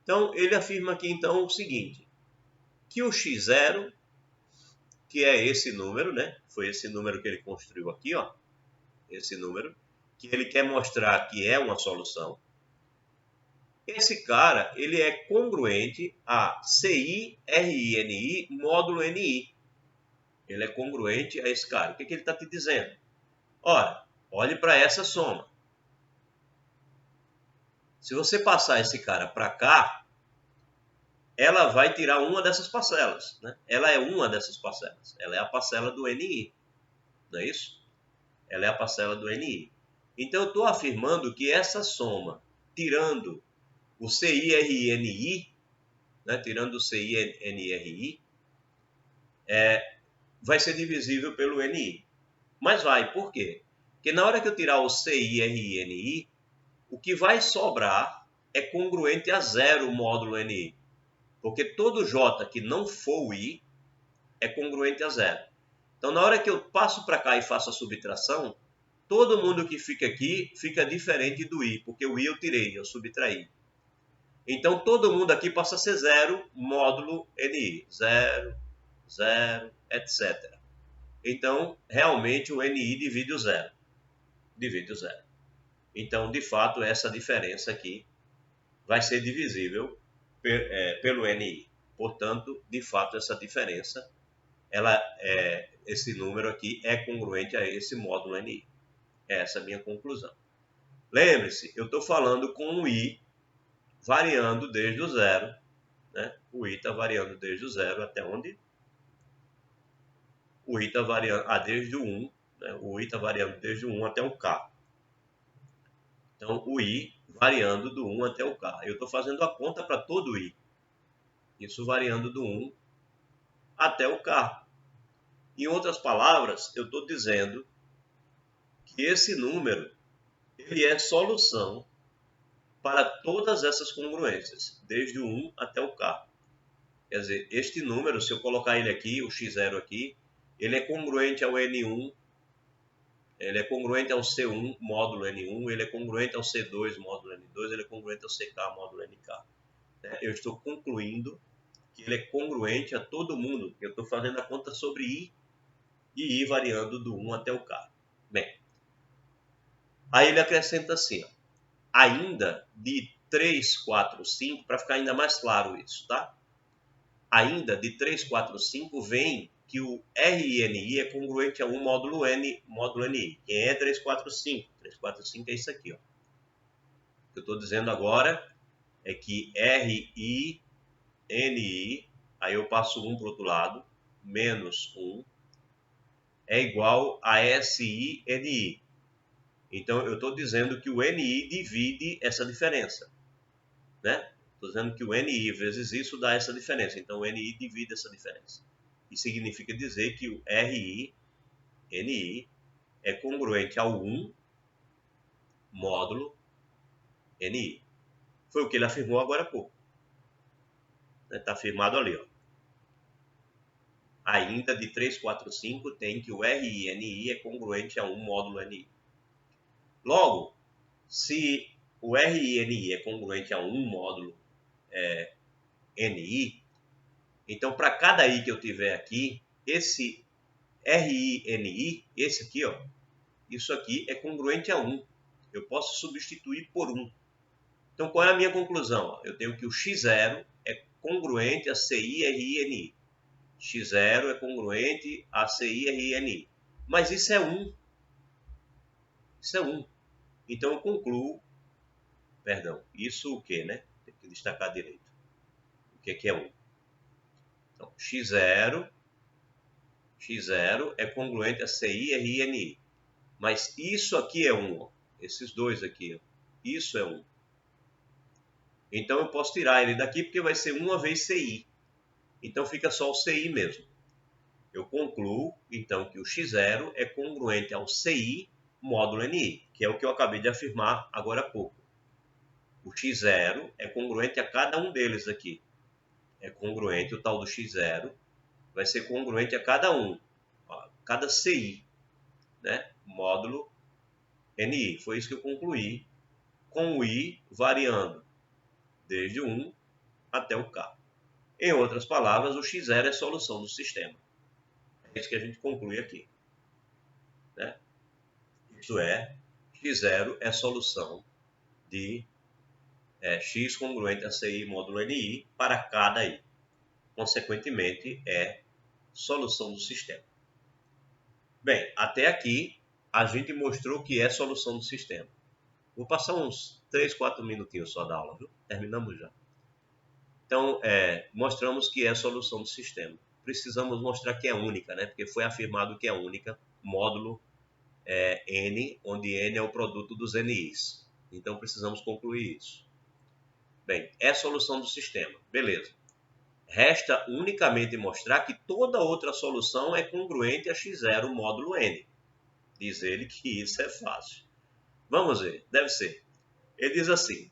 Então, ele afirma aqui então o seguinte, que o x0, que é esse número, né? Foi esse número que ele construiu aqui, ó. Esse número, que ele quer mostrar que é uma solução. Esse cara, ele é congruente a CI-RI-NI módulo NI. Ele é congruente a esse cara. O que ele está te dizendo? Ora, olhe para essa soma. Se você passar esse cara para cá, ela vai tirar uma dessas parcelas, né? Ela é uma dessas parcelas. Ela é a parcela do NI. Não é isso? Ela é a parcela do NI. Então, eu estou afirmando que essa soma, tirando o CIRNI, né, tirando o CINRI, vai ser divisível pelo NI. Mas vai, por quê? Porque na hora que eu tirar o CIRNI, o que vai sobrar é congruente a zero módulo NI. Porque todo J que não for o I é congruente a zero. Então, na hora que eu passo para cá e faço a subtração, todo mundo que fica aqui fica diferente do I, porque o I eu tirei, eu subtraí. Então, todo mundo aqui passa a ser zero módulo NI. Zero, zero, etc. Então, realmente, o NI divide o zero. Divide o zero. Então, de fato, essa diferença aqui vai ser divisível pelo NI. Portanto, de fato, essa diferença, esse número aqui é congruente a esse módulo NI. Essa é a minha conclusão. Lembre-se, eu estou falando com o I variando desde o zero. Né? O I está variando desde o zero até onde? O I está variando desde o 1. Né? O I está variando desde o 1 até o K. Então, o I variando do 1 até o K. Eu estou fazendo a conta para todo o I. Isso variando do 1 até o K. Em outras palavras, eu estou dizendo que esse número ele é solução para todas essas congruências, desde o 1 até o K. Quer dizer, este número, se eu colocar ele aqui, o x0 aqui, ele é congruente ao N1, ele é congruente ao C1 módulo N1, ele é congruente ao C2 módulo N2, ele é congruente ao CK módulo NK. Eu estou concluindo que ele é congruente a todo mundo. Eu estou fazendo a conta sobre I e I variando do 1 até o K. Bem, aí ele acrescenta assim, ó, ainda de 3, 4, 5, para ficar ainda mais claro isso, tá? Ainda de 3, 4, 5 vem que o RNI é congruente a 1 módulo N, módulo NI. Quem é 3, 4, 5? 3, 4, 5 é isso aqui, ó. O que eu estou dizendo agora é que RI, NI aí eu passo 1 para o outro lado, menos 1, é igual a SI-NI. Então, eu estou dizendo que o NI divide essa diferença, né? Estou dizendo que o NI vezes isso dá essa diferença. Então, o NI divide essa diferença. Isso significa dizer que o RI-NI é congruente ao 1 módulo NI. Foi o que ele afirmou agora há pouco. Está afirmado ali, ó. Ainda de 345 tem que o RI-NI é congruente a 1 módulo NI. Logo, se o RI-NI é congruente a 1 módulo NI, então para cada I que eu tiver aqui, esse RI-NI, esse aqui, ó, isso aqui é congruente a 1. Eu posso substituir por 1. Então qual é a minha conclusão? Eu tenho que o X0 é congruente a CI-RI-NI. X0 é congruente a CI-RI-NI. Mas isso é 1. Isso é 1. Então eu concluo, perdão, isso o que, né? Tem que destacar direito. O que é 1? Então, X0 é congruente a CI-RI-NI. Mas isso aqui é 1. Ó. Esses dois aqui. Ó. Isso é 1. Então eu posso tirar ele daqui porque vai ser 1 vezes CI. Então fica só o CI mesmo. Eu concluo, então, que o X0 é congruente ao CI módulo NI, que é o que eu acabei de afirmar agora há pouco. O X0 é congruente a cada um deles aqui. É congruente, o tal do X0 vai ser congruente a cada um, a cada CI, né? Módulo NI. Foi isso que eu concluí, com o I variando desde o 1 até o K. Em outras palavras, o X0 é solução do sistema. É isso que a gente conclui aqui. Né? Isto é, X0 é solução de X congruente a CI módulo NI para cada I. Consequentemente, é solução do sistema. Bem, até aqui a gente mostrou que é solução do sistema. Vou passar uns 3, 4 minutinhos só da aula, viu? Terminamos já. Então, mostramos que é solução do sistema. Precisamos mostrar que é única, né? Porque foi afirmado que é única, módulo N, onde N é o produto dos NIs. Então, precisamos concluir isso. Bem, é solução do sistema. Beleza. Resta unicamente mostrar que toda outra solução é congruente a X0 módulo N. Diz ele que isso é fácil. Vamos ver, deve ser. Ele diz assim,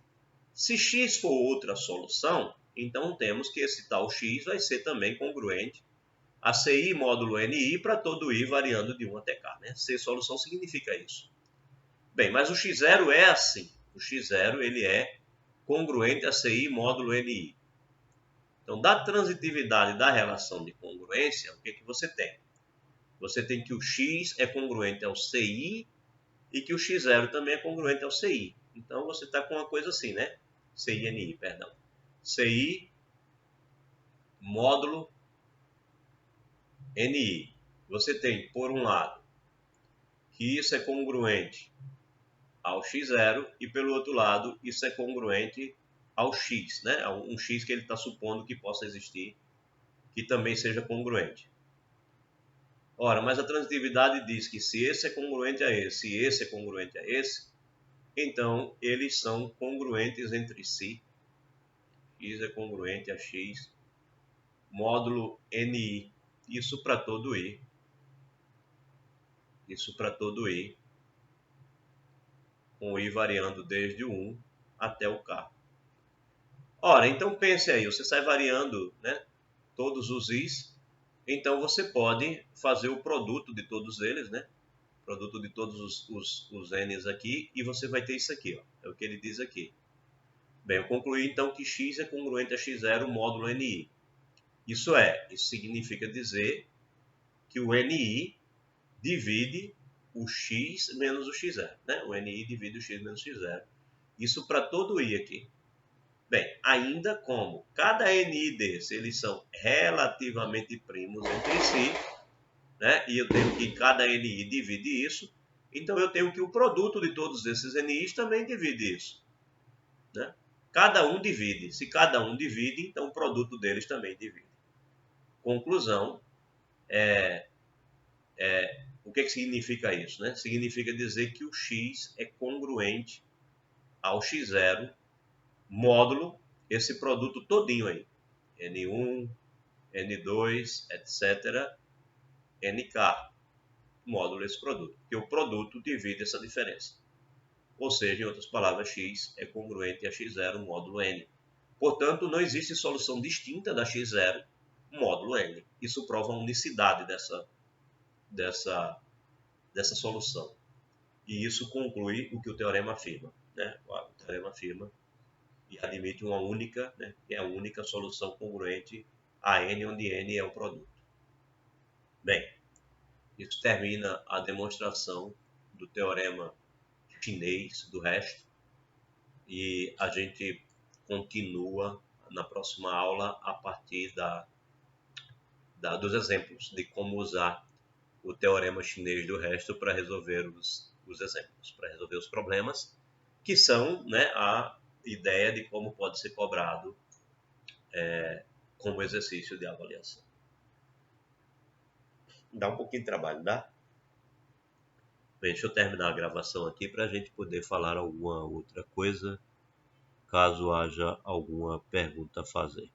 se X for outra solução, então temos que esse tal X vai ser também congruente a CI módulo NI para todo I variando de 1 até K. Né? Ser solução significa isso. Bem, mas o X0 é assim. O X0 ele é congruente a CI módulo NI. Então, da transitividade da relação de congruência, o que você tem? Você tem que o X é congruente ao CI e que o X0 também é congruente ao CI. Então, você está com uma coisa assim, né? CI-NI, perdão. CI módulo NI. Você tem, por um lado, que isso é congruente ao X0 e, pelo outro lado, isso é congruente ao X, né? Um X que ele está supondo que possa existir, que também seja congruente. Ora, mas a transitividade diz que se esse é congruente a esse e esse é congruente a esse, então eles são congruentes entre si. X é congruente a X, módulo NI, isso para todo I. Isso para todo I, com o I variando desde o 1 até o K. Ora, então pense aí, você sai variando, né, todos os Is, então você pode fazer o produto de todos eles, né? Produto de todos os N's aqui, e você vai ter isso aqui, ó. É o que ele diz aqui. Bem, eu concluí então que X é congruente a X0 módulo NI. Isso significa dizer que o NI divide o X menos o X0, né? O NI divide o X menos o X0. Isso para todo I aqui. Bem, ainda como cada NI desse, eles são relativamente primos entre si, né? E eu tenho que cada NI divide isso, então eu tenho que o produto de todos esses NIs também divide isso, né? Cada um divide. Se cada um divide, então o produto deles também divide. Conclusão, o que significa isso? Né? Significa dizer que o x é congruente ao x0 módulo esse produto todinho aí. N1, N2, etc. NK, módulo esse produto. Que o produto divide essa diferença. Ou seja, em outras palavras, x é congruente a x0 módulo n. Portanto, não existe solução distinta da x0 módulo n. Isso prova a unicidade dessa solução. E isso conclui o que o teorema afirma. Né? O teorema afirma e admite uma única, né, que é a única solução congruente a n, onde n é o produto. Bem, isso termina a demonstração do teorema chinês do resto e a gente continua na próxima aula a partir dos exemplos de como usar o teorema chinês do resto para resolver os exemplos, para resolver os problemas, que são, né, a ideia de como pode ser cobrado como exercício de avaliação. Dá um pouquinho de trabalho, dá? Bem, deixa eu terminar a gravação aqui para a gente poder falar alguma outra coisa, caso haja alguma pergunta a fazer.